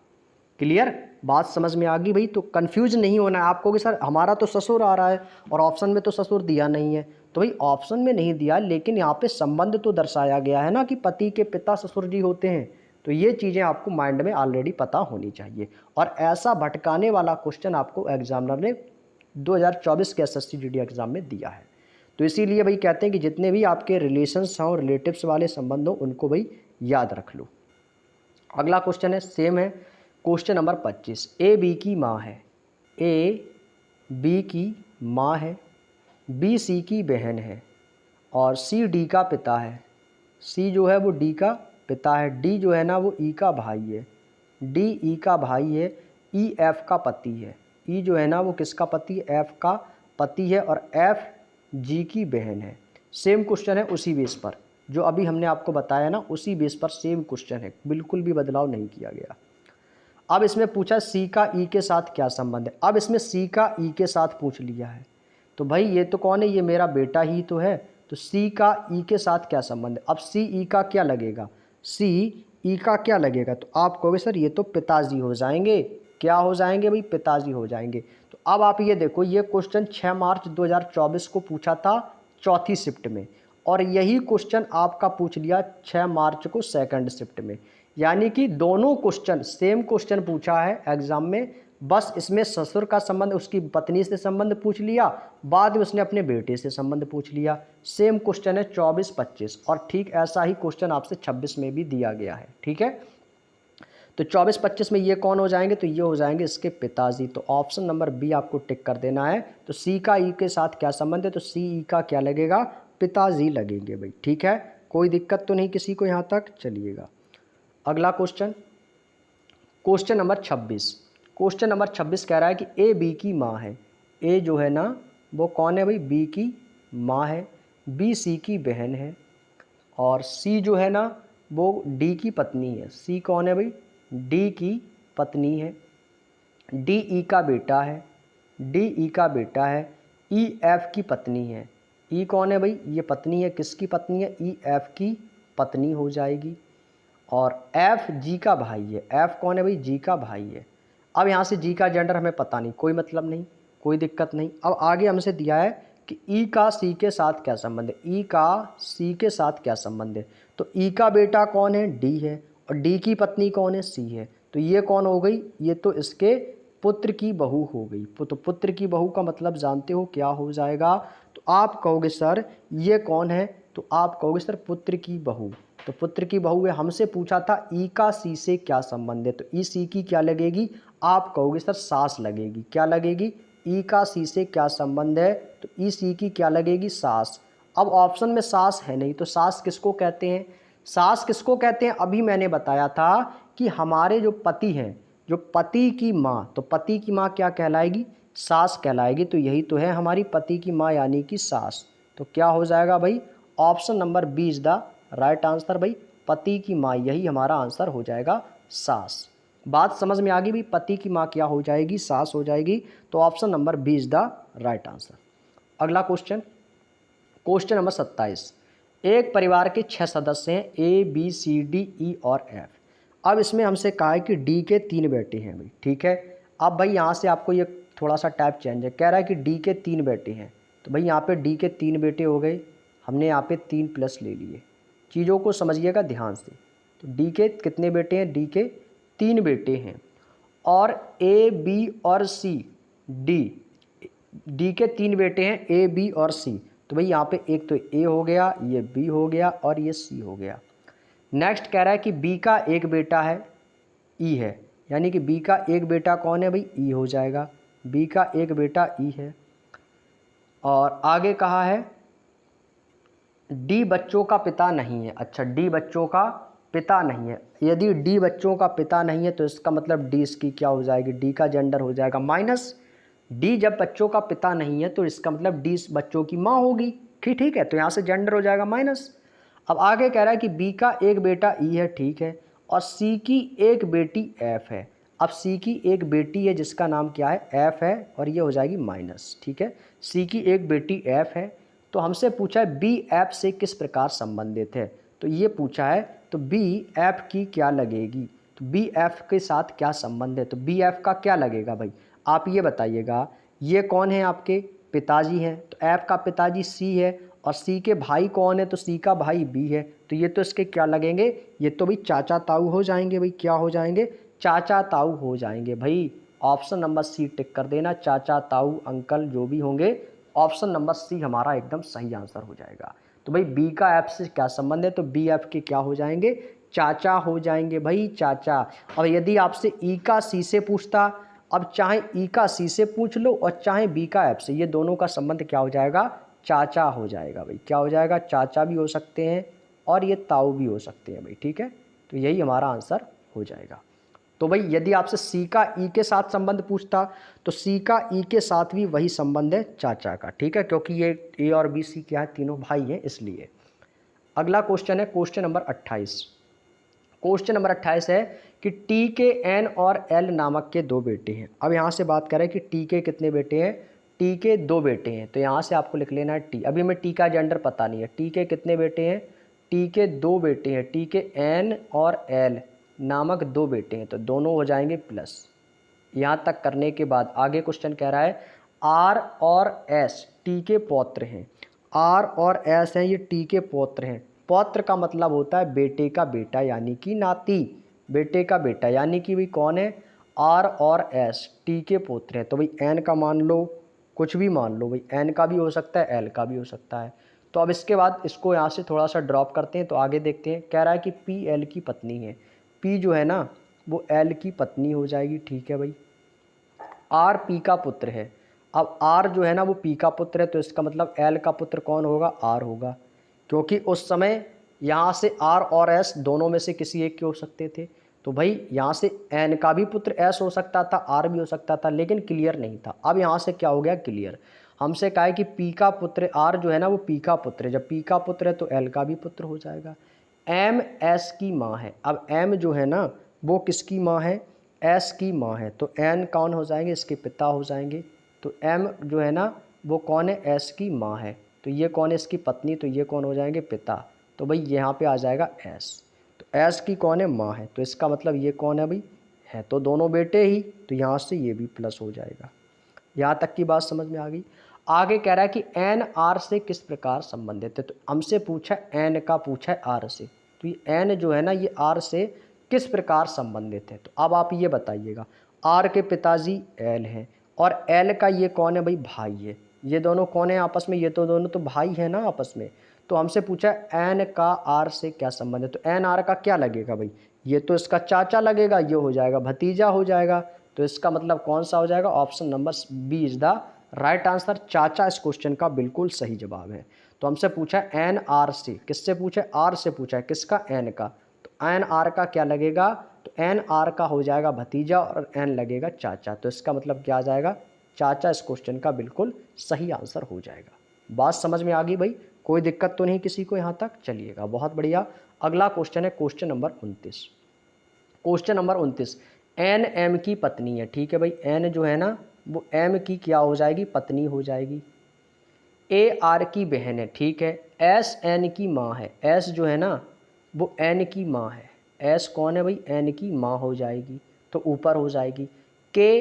क्लियर, बात समझ में आ गई भाई। तो कंफ्यूज नहीं होना है आपको कि सर हमारा तो ससुर आ रहा है और ऑप्शन में तो ससुर दिया नहीं है। तो भाई ऑप्शन में नहीं दिया, लेकिन यहाँ पे संबंध तो दर्शाया गया है ना कि पति के पिता ससुर जी होते हैं। तो ये चीज़ें आपको माइंड में ऑलरेडी पता होनी चाहिए। और ऐसा भटकाने वाला क्वेश्चन आपको एग्जामिनर ने 2024 के एसएससी जीडी एग्जाम में दिया है। तो इसीलिए भाई कहते हैं कि जितने भी आपके रिलेशंस हों, रिलेटिव्स वाले संबंध हों, उनको भाई याद रख लो। अगला क्वेश्चन है, सेम है, क्वेश्चन नंबर 25। ए बी की माँ है, ए बी की माँ है, बी सी की बहन है, और सी डी का पिता है। सी जो है वो डी का पिता है, डी जो है ना वो ई का भाई है, डी ई का भाई है, ई एफ का पति है। ई जो है ना वो किसका पति, एफ का पति है, और एफ जी की बहन है। सेम क्वेश्चन है उसी बेस पर, जो अभी हमने आपको बताया ना उसी बेस पर सेम क्वेश्चन है, बिल्कुल भी बदलाव नहीं किया गया। अब इसमें पूछा सी का ई के साथ क्या संबंध है। अब इसमें सी का ई के साथ पूछ लिया है, तो भाई ये तो कौन है, ये मेरा बेटा ही तो है। तो सी का ई के साथ क्या संबंध है। अब सी ई का क्या लगेगा, सी ई का क्या लगेगा, तो आप कहोगे सर ये तो पिताजी हो जाएंगे। क्या हो जाएंगे भाई, पिताजी हो जाएंगे। तो अब आप ये देखो, ये क्वेश्चन 6 मार्च 2024 को पूछा था चौथी शिफ्ट में, और यही क्वेश्चन आपका पूछ लिया 6 मार्च को सेकंड शिफ्ट में। यानी कि दोनों क्वेश्चन सेम क्वेश्चन पूछा है एग्जाम में, बस इसमें ससुर का संबंध, उसकी पत्नी से संबंध पूछ लिया, बाद में उसने अपने बेटे से संबंध पूछ लिया। सेम क्वेश्चन है 24-25, और ठीक ऐसा ही क्वेश्चन आपसे 26 में भी दिया गया है। ठीक है, तो 24-25 में ये कौन हो जाएंगे, तो ये हो जाएंगे इसके पिताजी। तो ऑप्शन नंबर बी आपको टिक कर देना है। तो सी का ई के साथ क्या संबंध है, तो सी ई का क्या लगेगा, पिताजी लगेंगे भाई। ठीक है, कोई दिक्कत तो नहीं किसी को यहाँ तक। चलिएगा अगला question, question number 26। Question number 26 कह रहा है कि ए बी की माँ है। ए जो है ना वो कौन है भाई, बी की माँ है, बी सी की बहन है, और सी जो है ना वो डी की पत्नी है। सी कौन है भाई, डी की पत्नी है, डी ई का बेटा है, डी ई का बेटा है, ई एफ की पत्नी है। ई कौन है भाई, ये पत्नी है, किसकी पत्नी है, ई एफ की पत्नी हो जाएगी। और एफ जी का भाई है। एफ कौन है भाई, जी का भाई है। अब यहाँ से जी का जेंडर हमें पता नहीं, कोई मतलब नहीं, कोई दिक्कत नहीं। अब आगे हमसे दिया है कि ई का सी के साथ क्या संबंध है, ई का सी के साथ क्या संबंध है। तो ई का बेटा कौन है, डी है, और डी की पत्नी कौन है, सी है। तो ये कौन हो गई, ये तो इसके पुत्र की बहू हो गई। तो पुत्र की बहू का मतलब जानते हो क्या हो जाएगा, तो आप कहोगे सर ये कौन है, तो आप कहोगे सर पुत्र की बहू। तो पुत्र की बहू है, हमसे पूछा था ई का सी से क्या संबंध है, तो ई सी की क्या लगेगी, आप कहोगे सर सास लगेगी। क्या लगेगी, ई का सी से क्या संबंध है, तो ई सी की क्या लगेगी, सास। अब ऑप्शन में सास है नहीं, तो सास किसको कहते हैं, सास किसको कहते हैं, अभी मैंने बताया था कि हमारे जो पति हैं, जो पति की माँ, तो पति की माँ क्या कहलाएगी, सास कहलाएगी। तो यही तो है हमारी पति की माँ यानी कि सास। तो क्या हो जाएगा भाई, option number B is the right answer भाई, पति की माँ, यही हमारा आंसर हो जाएगा, सास। बात समझ में आ गई भाई, पति की माँ क्या हो जाएगी, सास हो जाएगी। तो option number B is the right answer. अगला क्वेश्चन, क्वेश्चन नंबर 27। एक परिवार के 6 सदस्य हैं, ए बी सी डी ई और एफ। अब इसमें हमसे कहा है कि डी के 3 बेटे हैं भाई। ठीक है, अब भाई यहाँ से आपको ये थोड़ा सा टाइप चेंज है, कह रहा है कि डी के 3 बेटे हैं। तो भाई यहाँ पे डी के 3 बेटे हो गए, हमने यहाँ पे 3 प्लस ले लिए। चीज़ों को समझिएगा ध्यान से। तो डी के कितने बेटे हैं, डी के 3 बेटे हैं, और ए बी और सी, डी के 3 बेटे हैं, ए बी और सी। तो भाई यहाँ पे एक तो ए हो गया, ये बी हो गया, और ये सी हो गया। नेक्स्ट कह रहा है कि बी का एक बेटा है, ई है, यानी कि बी का एक बेटा कौन है भाई, ई हो जाएगा। बी का एक बेटा ई है। और आगे कहा है डी बच्चों का पिता नहीं है। अच्छा, डी बच्चों का पिता नहीं है। यदि डी बच्चों का पिता नहीं है तो इसका मतलब डी इसकी क्या हो जाएगी, डी का जेंडर हो जाएगा माइनस। डी जब बच्चों का पिता नहीं है तो इसका मतलब डी बच्चों की माँ होगी। ठीक है, तो यहाँ से जेंडर हो जाएगा माइनस। अब आगे कह रहा है कि बी का एक बेटा ई है, ठीक है, और सी की एक बेटी एफ है। अब सी की एक बेटी है जिसका नाम क्या है, एफ है, और ये हो जाएगी माइनस। ठीक है, सी की एक बेटी एफ है। तो हमसे पूछा है बी एफ से किस प्रकार संबंधित है, तो ये पूछा है, तो बी एफ की क्या लगेगी, तो बी एफ के साथ क्या संबंध है, तो बी एफ का क्या लगेगा भाई, आप ये बताइएगा। ये कौन है, आपके पिताजी हैं, तो एफ का पिताजी सी है, और सी के भाई कौन है, तो सी का भाई बी है, तो ये तो इसके क्या लगेंगे, ये तो भाई चाचा ताऊ हो जाएंगे भाई, क्या हो जाएंगे, चाचा ताऊ हो जाएंगे भाई। ऑप्शन नंबर सी टिक कर देना, चाचा ताऊ अंकल जो भी होंगे, ऑप्शन नंबर सी हमारा एकदम सही आंसर हो जाएगा। तो भाई बी का एफ से क्या संबंध है, तो बी एफ के क्या हो जाएंगे, चाचा हो जाएंगे भाई, चाचा। और यदि आपसे ई का सी से पूछता, अब चाहे ई का सी से पूछ लो और चाहे बी का एफ से, ये दोनों का संबंध क्या हो जाएगा, चाचा हो जाएगा भाई, क्या हो जाएगा, चाचा भी हो सकते हैं और ये ताऊ भी हो सकते हैं भाई। ठीक है, तो यही हमारा आंसर हो जाएगा। तो भाई यदि आपसे सी का ई के साथ संबंध पूछता, तो सी का ई के साथ भी वही संबंध है चाचा का। ठीक है, क्योंकि ये ए और बी सी क्या है, तीनों भाई हैं इसलिए। अगला क्वेश्चन है क्वेश्चन नंबर 28। क्वेश्चन नंबर 28 है कि टी के एन और एल नामक के दो बेटे हैं। अब यहाँ से बात करें कि टी के कितने बेटे हैं, टी के दो बेटे हैं, तो यहाँ से आपको लिख लेना है टी। अभी हमें टी का जेंडर पता नहीं है, टी के कितने बेटे हैं, टी के दो बेटे हैं, टी के एन और एल नामक दो बेटे हैं, तो दोनों हो जाएंगे प्लस। यहाँ तक करने के बाद आगे क्वेश्चन कह रहा है आर और एस टी के पौत्र हैं। आर और एस हैं, ये टी के पौत्र हैं। पौत्र का मतलब होता है बेटे का बेटा यानी कि नाती, बेटे का बेटा यानी कि भाई कौन है, आर और एस टी के पौत्र हैं। तो भाई एन का मान लो, कुछ भी मान लो भाई, एन का भी हो सकता है, एल का भी हो सकता है। तो अब इसके बाद इसको यहाँ से थोड़ा सा ड्रॉप करते हैं, तो आगे देखते हैं। कह रहा है कि पी एल की पत्नी है, पी जो है ना वो एल की पत्नी हो जाएगी। ठीक है भाई, आर पी का पुत्र है। अब आर जो है ना वो पी का पुत्र है, तो इसका मतलब एल का पुत्र कौन होगा, आर होगा, क्योंकि उस समय यहाँ से आर और एस दोनों में से किसी एक के हो सकते थे। तो भाई यहाँ से एन का भी पुत्र एस हो सकता था, आर भी हो सकता था, लेकिन क्लियर नहीं था। अब यहाँ से क्या हो गया, क्लियर। हमसे कहा है कि पी का पुत्र आर जो है ना वो पी का पुत्र है, जब पी का पुत्र है तो एल का भी पुत्र हो जाएगा। एम एस की माँ है। अब एम जो है ना वो किसकी माँ है, एस की माँ है, तो एन कौन हो जाएंगे, इसके पिता हो जाएंगे। तो एम जो है ना वो कौन है, एस की माँ है, तो ये कौन है, इसकी पत्नी, तो ये कौन हो जाएंगे, पिता। तो भाई यहाँ पे आ जाएगा एस, तो एस की कौन है, माँ है, तो इसका मतलब ये कौन है भाई, है तो दोनों बेटे ही, तो यहाँ से ये भी प्लस हो जाएगा। यहाँ तक की बात समझ में आ गई। आगे कह रहा है कि एन आर से किस प्रकार संबंधित है, तो हमसे पूछा एन का, पूछा है आर से, तो ये एन जो है ना ये आर से किस प्रकार संबंधित है। तो अब आप ये बताइएगा, आर के पिताजी एल हैं और एल का ये कौन है भाई, भाई है। ये दोनों कौन है आपस में, ये तो दोनों तो भाई है ना आपस में। तो हमसे पूछा एन का आर से क्या संबंध है, तो एन आर का क्या लगेगा भाई, ये तो इसका चाचा लगेगा, ये हो जाएगा भतीजा हो जाएगा। तो इसका मतलब कौन सा हो जाएगा, option number B is the right answer. चाचा इस क्वेश्चन का बिल्कुल सही जवाब है। तो हमसे पूछा है एन आर से, किससे पूछा है, आर से पूछा है, किसका, एन का। तो एन आर का क्या लगेगा, तो एन आर का हो जाएगा भतीजा और एन लगेगा चाचा। तो इसका मतलब क्या आ जाएगा, चाचा इस क्वेश्चन का बिल्कुल सही आंसर हो जाएगा। बात समझ में आ गई भाई, कोई दिक्कत तो नहीं किसी को यहाँ तक, चलिएगा बहुत बढ़िया। अगला क्वेश्चन है question number 29। Question number 29, N M की पत्नी है। ठीक है भाई, एन जो है ना वो एम की क्या हो जाएगी, पत्नी हो जाएगी। ए आर की बहन है। ठीक है, एस एन की माँ है, एस जो है ना वो एन की माँ है, एस कौन है भाई, एन की माँ हो जाएगी, तो ऊपर हो जाएगी। के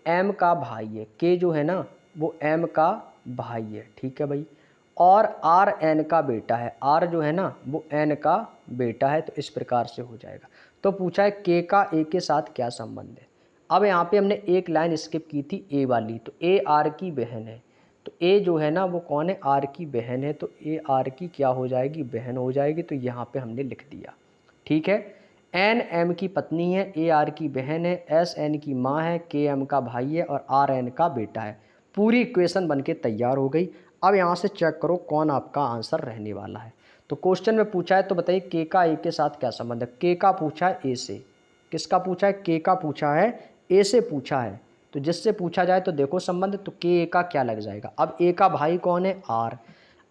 एम का भाई है, के जो है ना वो एम का भाई है। ठीक है भाई, और आर एन का बेटा है, आर जो है ना वो एन का बेटा है, तो इस प्रकार से हो जाएगा। तो पूछा है के का ए के साथ क्या संबंध है। अब यहाँ पे हमने एक लाइन स्किप की थी ए वाली, तो ए आर की बहन है, तो ए जो है ना वो कौन है, आर की बहन है, तो ए आर की क्या हो जाएगी, बहन हो जाएगी, तो यहाँ पे हमने लिख दिया। ठीक है, एन एम की पत्नी है, ए आर की बहन है, एस एन की माँ है, के एम का भाई है और आर एन का बेटा है। पूरी इक्वेशन बन के तैयार हो गई। अब यहाँ से चेक करो कौन आपका आंसर रहने वाला है। तो क्वेश्चन में पूछा है, तो बताइए के का ए के साथ क्या संबंध है। के का पूछा है ए से, किसका पूछा है, के का पूछा है ए से पूछा है, तो जिससे पूछा जाए तो देखो संबंध, तो के ए का क्या लग जाएगा। अब ए का भाई कौन है, आर।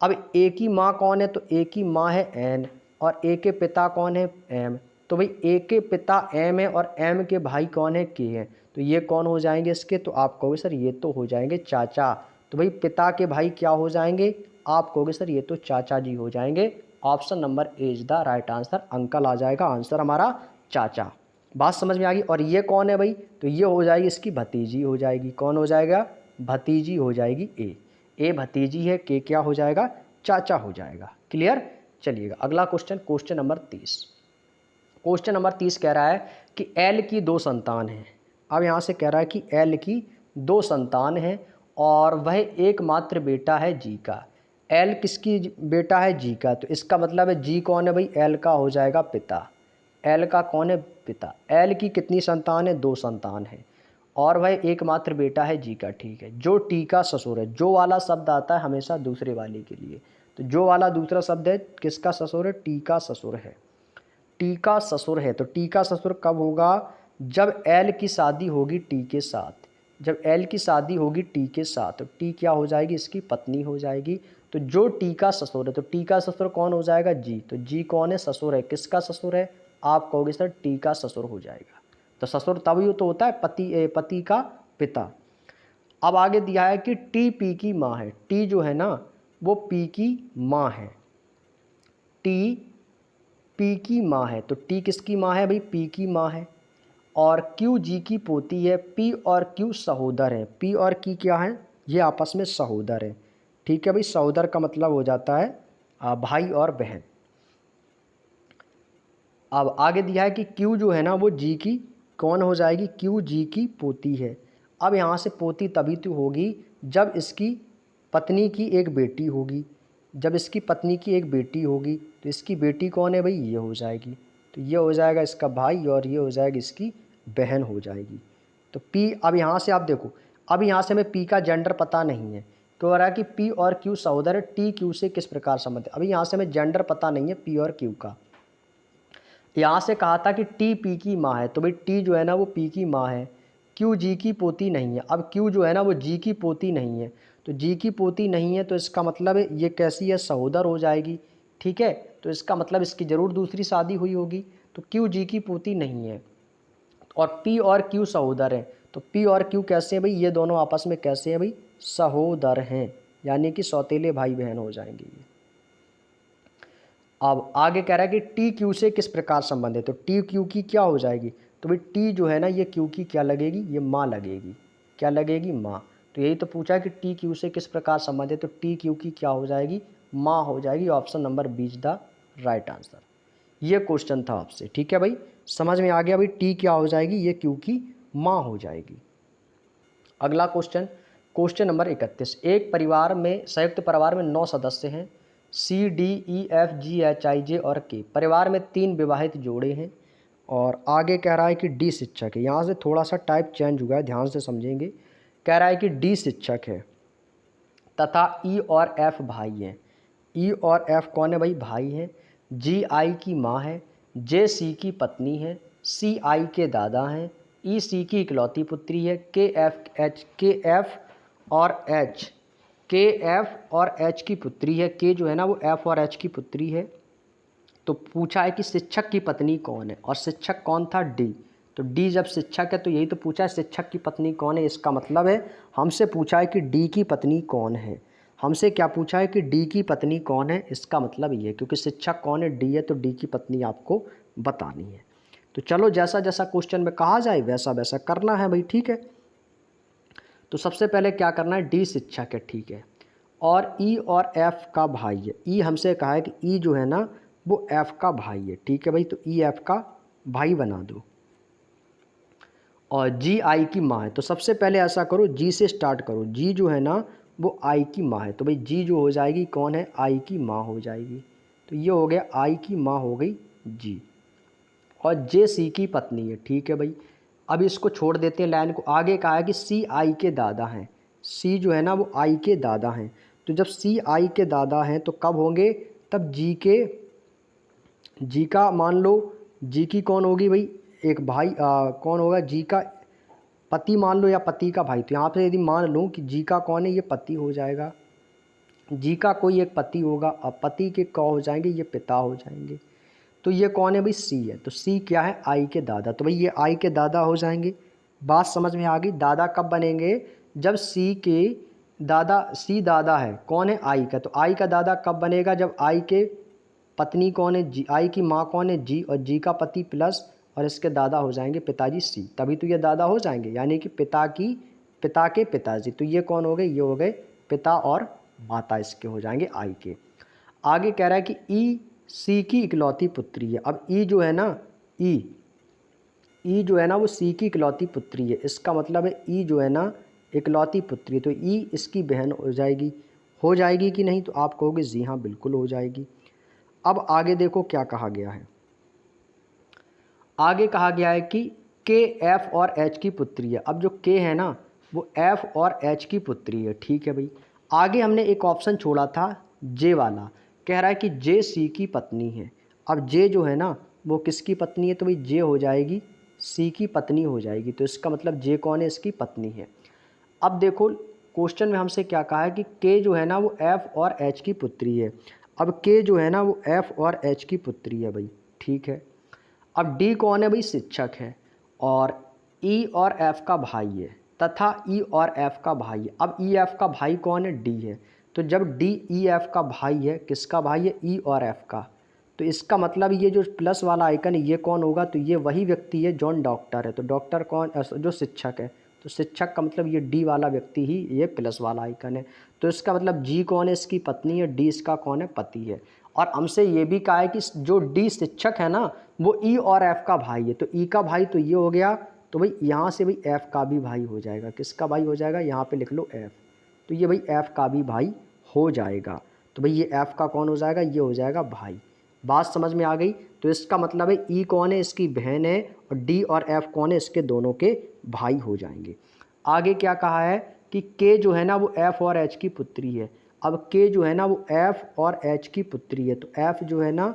अब ए की माँ कौन है, तो ए की माँ है एन, और ए के पिता कौन है, एम। तो भाई ए के पिता एम है और एम के भाई कौन है, के हैं। तो ये कौन हो जाएंगे इसके, तो आप कहोगे सर ये तो हो जाएंगे चाचा। तो भाई पिता के भाई क्या हो जाएंगे, आप कहोगे सर ये तो चाचा जी हो जाएंगे। Option number A is the right answer, uncle आ जाएगा आंसर हमारा चाचा। बात समझ में आ गई। और ये कौन है भाई, तो ये हो जाएगी इसकी भतीजी हो जाएगी। कौन हो जाएगा, भतीजी हो जाएगी ए भतीजी है, के क्या हो जाएगा, चाचा हो जाएगा। क्लियर। चलिएगा अगला question, question number 30। Question number 30 कह रहा है कि एल की 2 संतान हैं। अब यहाँ से कह रहा है कि एल की 2 संतान हैं और वह एकमात्र बेटा है जी का। एल किसकी बेटा है, जी का। तो इसका मतलब है जी कौन है भाई, एल का हो जाएगा पिता। एल का कौन है, पिता। एल की कितनी संतान है, 2 संतान है और वह एकमात्र बेटा है जी का। ठीक है। जो टी का ससुर है, जो वाला शब्द आता है हमेशा दूसरे वाले के लिए, तो जो वाला दूसरा शब्द है किसका ससुर है, टी का ससुर है। टी का ससुर है, तो टी का ससुर कब होगा, जब एल की शादी होगी टी के साथ। जब एल की शादी होगी टी के साथ, तो टी क्या हो जाएगी, इसकी पत्नी हो जाएगी। तो जो टी का ससुर है, तो टी का ससुर कौन हो जाएगा, जी। तो जी कौन है, ससुर है। किसका ससुर है, आप कहोगे सर टी का ससुर हो जाएगा। तो ससुर तभी तो होता है पति का पिता। अब आगे दिया है कि टी पी की माँ है। टी जो है ना वो पी की माँ है। टी पी की माँ है, तो टी किसकी माँ है भाई, पी की माँ है। और क्यू जी की पोती है। पी और क्यू सहोदर हैं। पी और की क्या है, ये आपस में सहोदर हैं। ठीक है भाई, सहोदर का मतलब हो जाता है भाई और बहन। अब आगे दिया है कि क्यू जो है ना वो जी की कौन हो जाएगी, क्यू जी की पोती है। अब यहाँ से पोती तभी तो होगी जब इसकी पत्नी की एक बेटी होगी। जब इसकी पत्नी की एक बेटी होगी तो इसकी बेटी कौन है भाई, ये हो जाएगी। तो ये हो जाएगा इसका भाई और ये हो जाएगी इसकी बहन हो जाएगी। तो पी, अब यहाँ से आप देखो, अब यहाँ से हमें पी का जेंडर पता नहीं है। तो हो रहा है कि पी और क्यू सहोदर है, टी क्यू से किस प्रकार संबंध है। अभी यहाँ से हमें जेंडर पता नहीं है पी और क्यू का। यहाँ से कहा था कि टी पी की माँ है, तो भाई टी जो है ना वो पी की माँ है। क्यू जी की पोती नहीं है। अब क्यू जो है ना वो जी की पोती नहीं है, तो जी की पोती नहीं है तो इसका मतलब है ये कैसी है, सहोदर हो जाएगी। ठीक है। तो इसका मतलब इसकी ज़रूर दूसरी शादी हुई होगी। तो क्यू जी की पोती नहीं है और पी और क्यू सहोदर हैं। तो पी और क्यू कैसे हैं भाई, ये दोनों आपस में कैसे हैं भाई, सहोदर हैं, यानी कि सौतेले भाई बहन हो जाएंगे ये। अब आगे कह रहा है कि टी क्यू से किस प्रकार संबंध है। तो टी क्यू की क्या हो जाएगी, तो भाई टी जो है ना ये क्यू की क्या लगेगी, ये माँ लगेगी। क्या लगेगी, माँ। तो यही तो पूछा है कि टी क्यू से किस प्रकार संबंध है, तो टी क्यू की क्या हो जाएगी, माँ हो जाएगी। Option number B is the right answer. ये क्वेश्चन था आपसे। ठीक है भाई, समझ में आ गया भाई, टी क्या हो जाएगी, ये क्यू की माँ हो जाएगी। अगला क्वेश्चन, क्वेश्चन नंबर 31। एक परिवार में, संयुक्त परिवार में 9 सदस्य हैं, C D E F G H I J और के। परिवार में 3 विवाहित जोड़े हैं और आगे कह रहा है कि डी शिक्षक है। यहाँ से थोड़ा सा टाइप चेंज हुआ है, ध्यान से समझेंगे। कह रहा है कि डी शिक्षक है तथा ई और एफ भाई हैं। ई और एफ कौन है भाई, भाई हैं। जी आई की माँ है। जे सी की पत्नी है। सी आई के दादा हैं। ई सी की इकलौती पुत्री है। के एफ और एच, के एफ और एच की पुत्री है। के जो है ना वो एफ और एच की पुत्री है। तो पूछा है कि शिक्षक की पत्नी कौन है और शिक्षक कौन था, डी। तो डी जब शिक्षक है तो यही तो पूछा है शिक्षक की पत्नी कौन है। इसका मतलब है हमसे पूछा है कि डी की पत्नी कौन है। हमसे क्या पूछा है कि डी की पत्नी कौन है, इसका मतलब ये है क्योंकि शिक्षक कौन है, डी है, तो डी की पत्नी आपको बतानी है। तो चलो जैसा जैसा क्वेश्चन में कहा जाए वैसा वैसा करना है भाई। ठीक है। तो सबसे पहले क्या करना है, डी शिक्षक है। ठीक है। और ई और एफ का भाई है। ई हमसे कहा है कि ई जो है ना वो एफ का भाई है। ठीक है भाई, तो ई एफ का भाई बना दो। और जी आई की माँ है, तो सबसे पहले ऐसा करो जी से स्टार्ट करो। जी जो है ना वो आई की माँ है, तो भाई जी जो हो जाएगी कौन है, आई की माँ हो जाएगी। तो ये हो गया आई की माँ हो गई जी। और जे सी की पत्नी है। ठीक है भाई, अब इसको छोड़ देते हैं लाइन को। आगे कहा है कि सी आई के दादा हैं। सी जो है ना वो आई के दादा हैं। तो जब सी आई के दादा हैं तो कब होंगे, तब जी का मान लो, जी की कौन होगी भाई, एक भाई कौन होगा, जी का पति मान लो या पति का भाई। तो यहाँ पे यदि मान लूँ कि जी का कौन है, ये पति हो जाएगा, जी का कोई एक पति होगा, और पति के कौ हो जाएंगे, ये पिता हो जाएंगे। तो ये कौन है भाई, सी है। तो सी क्या है, आई के दादा। तो भाई ये आई के दादा हो जाएंगे। बात समझ में आ गई। दादा कब बनेंगे, जब सी के दादा, सी दादा है, कौन है, आई का। तो आई का दादा कब बनेगा, जब आई के पत्नी कौन है, जी, आई की माँ कौन है, जी, और जी का पति प्लस, और इसके दादा हो जाएंगे पिताजी सी, तभी तो ये दादा हो जाएंगे, यानी कि पिता के पिताजी। तो ये कौन हो गए, ये हो गए पिता और माता, इसके हो जाएंगे आई के। आगे कह रहा है कि ई सी की इकलौती पुत्री है। अब ई जो है ना, ई जो है ना वो सी की इकलौती पुत्री है। इसका मतलब है ई जो है ना इकलौती पुत्री, तो ई इसकी बहन हो जाएगी कि नहीं, तो आप कहोगे जी हाँ बिल्कुल हो जाएगी। अब आगे देखो क्या कहा गया है। आगे कहा गया है कि के एफ और एच की पुत्री है। अब जो के है ना वो एफ और एच की पुत्री है, ठीक है भाई। आगे हमने एक ऑप्शन छोड़ा था जे वाला, कह रहा है कि जे सी की पत्नी है। अब जे जो है ना वो किसकी पत्नी है, तो भाई जे हो जाएगी सी की पत्नी हो जाएगी। तो इसका मतलब जे कौन है, इसकी पत्नी है। अब देखो क्वेश्चन में हमसे क्या कहा है कि के जो है ना वो एफ और एच की पुत्री है। अब के जो है ना वो एफ और एच की पुत्री है भाई, ठीक है। अब डी कौन है भाई, शिक्षक है, और ई और एफ का भाई है, तथा ई और एफ का भाई है। अब ई एफ का भाई कौन है, डी है। तो जब डी ई एफ का भाई है, किसका भाई है, ई और एफ का, तो इसका मतलब ये जो प्लस वाला आइकन है ये कौन होगा, तो ये वही व्यक्ति है जॉन डॉक्टर है। तो डॉक्टर कौन, जो शिक्षक है, तो शिक्षक का मतलब ये डी वाला व्यक्ति ही ये प्लस वाला आइकन है। तो इसका मतलब जी कौन है, इसकी पत्नी है, डी इसका कौन है, पति है। और हमसे ये भी कहा है कि जो डी शिक्षक है ना वो ई और एफ का भाई है। तो ई का भाई तो ये हो गया, तो भाई यहाँ से भाई एफ का भी भाई हो जाएगा। किसका भाई हो जाएगा, यहाँ पे लिख लो एफ। तो ये भाई एफ का भी भाई हो जाएगा। तो भाई ये एफ का कौन हो जाएगा, ये हो जाएगा भाई। बात समझ में आ गई। तो इसका मतलब है ई कौन है, इसकी बहन है, और डी और एफ कौन है, इसके दोनों के भाई हो जाएंगे। आगे क्या कहा है कि के जो है ना वो एफ और एच की पुत्री है। अब के जो है ना वो एफ और एच की पुत्री है। तो एफ जो है ना,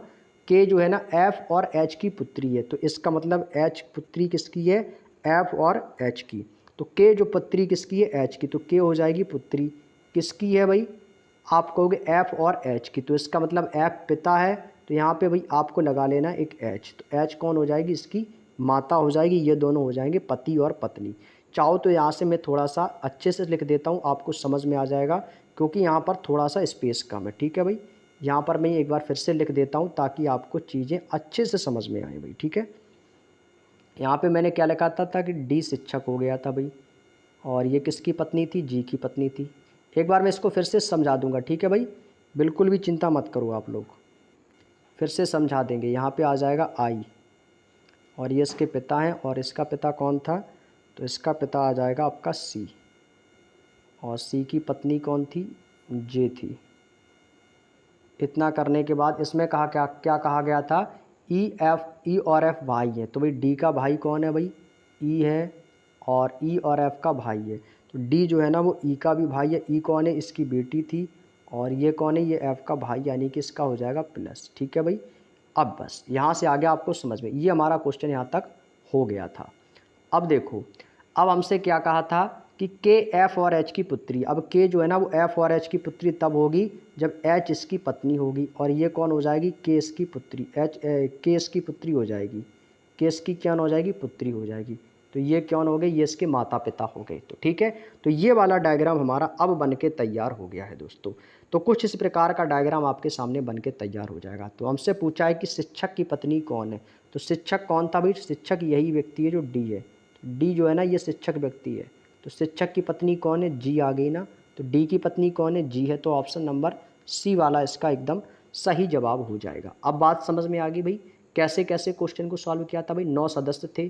के जो है ना एफ और एच की पुत्री है। तो इसका मतलब एच पुत्री किसकी है, एफ और एच की। तो के जो पुत्री किसकी है, एच की। तो के हो जाएगी पुत्री किसकी है भाई, आप कहोगे एफ और एच की। तो इसका मतलब एफ पिता है, तो यहाँ पे भाई आपको लगा लेना एक एच। तो एच कौन हो जाएगी, इसकी माता हो जाएगी। ये दोनों हो जाएंगे पति और पत्नी। चाहो तो यहाँ से मैं थोड़ा सा अच्छे से लिख देता हूँ, आपको समझ में आ जाएगा, क्योंकि यहाँ पर थोड़ा सा स्पेस कम है, ठीक है भाई। यहाँ पर मैं एक बार फिर से लिख देता हूँ ताकि आपको चीज़ें अच्छे से समझ में आए भाई, ठीक है। यहाँ पे मैंने क्या लिखा था कि डी शिक्षक हो गया था भाई, और ये किसकी पत्नी थी, जी की पत्नी थी। एक बार मैं इसको फिर से समझा दूंगा, ठीक है भाई, बिल्कुल भी चिंता मत करो आप लोग, फिर से समझा देंगे। यहाँ पे आ जाएगा आई, और ये इसके पिता हैं, और इसका पिता कौन था, तो इसका पिता आ जाएगा आपका सी, और सी की पत्नी कौन थी, जे थी। इतना करने के बाद इसमें कहा क्या क्या कहा गया था, ई और एफ भाई है। तो भाई डी का भाई कौन है भाई, ई है, और ई और एफ का भाई है। तो डी जो है ना वो ई का भी भाई है। ई कौन है, इसकी बेटी थी, और ये कौन है, ये एफ का भाई, यानी कि इसका हो जाएगा प्लस, ठीक है भाई। अब बस यहाँ से आगे आपको समझ में, ये हमारा क्वेश्चन यहाँ तक हो गया था। अब देखो, अब हमसे क्या कहा था कि के एफ और एच की पुत्री। अब के जो है ना वो एफ और एच की पुत्री तब होगी जब एच इसकी पत्नी होगी, और ये कौन हो जाएगी, के इसकी पुत्री, के इसकी पुत्री हो जाएगी। के इसकी क्या हो जाएगी, पुत्री हो जाएगी। तो ये कौन हो गए, ये इसके माता पिता हो गए। तो ठीक है, तो ये वाला डायग्राम हमारा अब बन के तैयार हो गया है दोस्तों। तो कुछ इस प्रकार का डायग्राम आपके सामने बन के तैयार हो जाएगा। तो हमसे पूछा है कि शिक्षक की पत्नी कौन है, तो शिक्षक कौन था भाई, शिक्षक यही व्यक्ति है जो डी है। डी जो है ना ये शिक्षक व्यक्ति है। तो शिक्षक की पत्नी कौन है, जी आ गई ना। तो डी की पत्नी कौन है, जी है। तो ऑप्शन नंबर सी वाला इसका एकदम सही जवाब हो जाएगा। अब बात समझ में आ गई भाई, कैसे कैसे क्वेश्चन को सॉल्व किया था भाई। 9 सदस्य थे।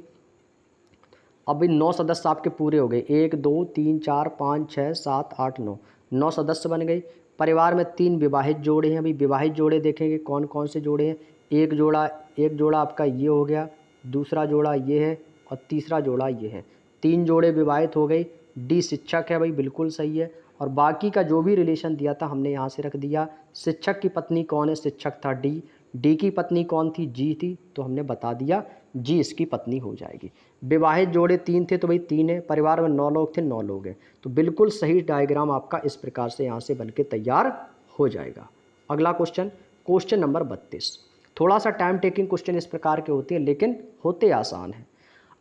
अब भाई 9 सदस्य आपके पूरे हो गए, 1 2 3 4 5 6 7 8 9, 9 सदस्य बन गए। परिवार में 3 विवाहित जोड़े हैं। अभी विवाहित जोड़े देखेंगे कौन कौन से जोड़े हैं। एक जोड़ा आपका ये हो गया, दूसरा जोड़ा ये है, और तीसरा जोड़ा ये है। 3 जोड़े विवाहित हो गए। डी शिक्षक है भाई, बिल्कुल सही है। और बाकी का जो भी रिलेशन दिया था हमने यहाँ से रख दिया। शिक्षक की पत्नी कौन है, शिक्षक था डी। डी की पत्नी कौन थी, जी थी, तो हमने बता दिया जी इसकी पत्नी हो जाएगी। विवाहित जोड़े 3 थे तो भाई 3 है, परिवार में 9 लोग थे, 9 लोग हैं। तो बिल्कुल सही डायग्राम आपका इस प्रकार से यहाँ से बन के तैयार हो जाएगा। अगला क्वेश्चन, क्वेश्चन नंबर 32। थोड़ा सा टाइम टेकिंग क्वेश्चन इस प्रकार के होते हैं लेकिन होते आसान हैं।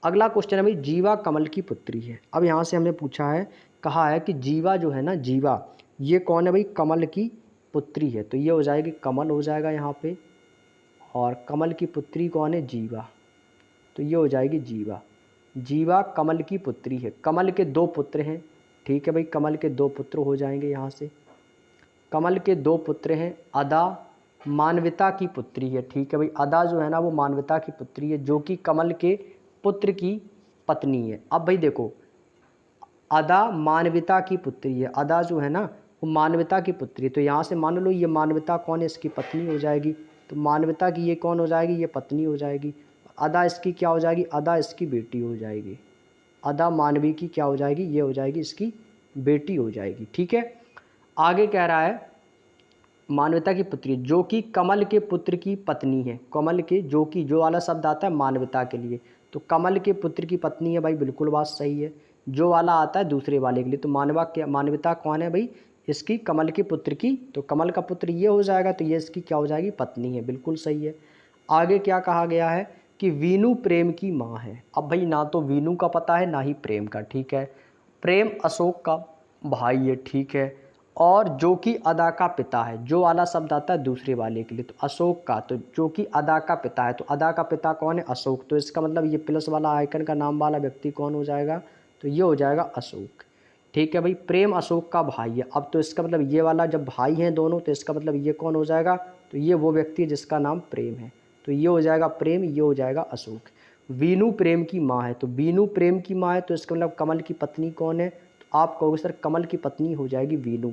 अगला क्वेश्चन है भाई, जीवा कमल की पुत्री है। अब यहाँ से हमने पूछा है, कहा है कि जीवा जो है ना, जीवा ये कौन है भाई, कमल की पुत्री है। तो ये हो जाएगी कमल हो जाएगा यहाँ पे, और कमल की पुत्री कौन है, जीवा। तो ये हो जाएगी जीवा। जीवा कमल की पुत्री है। कमल के 2 पुत्र हैं, ठीक है भाई, कमल के 2 पुत्र हो जाएंगे यहाँ से। कमल के 2 पुत्र हैं। अदा मानविता की पुत्री है, ठीक है भाई। अदा जो है ना वो मानविता की पुत्री है, जो कि कमल के पुत्र की पत्नी है। अब भाई देखो, अदा मानविता की पुत्री है, अदा जो है ना वो मानविता की पुत्री। तो यहाँ से मान लो ये मानविता कौन है, इसकी पत्नी हो जाएगी। तो मानविता की ये कौन हो जाएगी, ये पत्नी हो जाएगी। अदा इसकी क्या हो जाएगी, अदा इसकी बेटी हो जाएगी। अदा मानवी की क्या हो जाएगी, ये हो जाएगी इसकी बेटी हो जाएगी, ठीक है। आगे कह रहा है मानविता की पुत्री जो कि कमल के पुत्र की पत्नी है। कमल के जो कि, जो वाला शब्द आता है मानविता के लिए, तो कमल के पुत्र की पत्नी है भाई, बिल्कुल बात सही है। जो वाला आता है दूसरे वाले के लिए, तो मानविता कौन है भाई, इसकी कमल के पुत्र की, तो कमल का पुत्र ये हो जाएगा, तो ये इसकी क्या हो जाएगी, पत्नी है, बिल्कुल सही है। आगे क्या कहा गया है कि वीनू प्रेम की माँ है। अब भाई ना तो वीनू का पता है ना ही प्रेम का, ठीक है। प्रेम अशोक का भाई है, ठीक है। और जो कि अदा का पिता है, जो वाला शब्द आता है दूसरे वाले के लिए, तो अशोक का, तो जो कि अदा का पिता है, तो अदा का पिता कौन है, अशोक। तो इसका मतलब ये प्लस वाला आइकन का नाम वाला व्यक्ति कौन हो जाएगा, तो ये हो जाएगा अशोक, ठीक है भाई। प्रेम अशोक का भाई है। अब तो इसका मतलब ये वाला जब भाई हैं दोनों, तो इसका मतलब ये कौन हो जाएगा, तो ये वो व्यक्ति है जिसका नाम प्रेम है। तो ये हो जाएगा प्रेम, ये हो जाएगा अशोक। वीनू प्रेम की माँ है, तो वीनू प्रेम की माँ है, तो इसका मतलब कमल की पत्नी कौन है, तो आप कहोगे सर कमल की पत्नी हो जाएगी वीनू,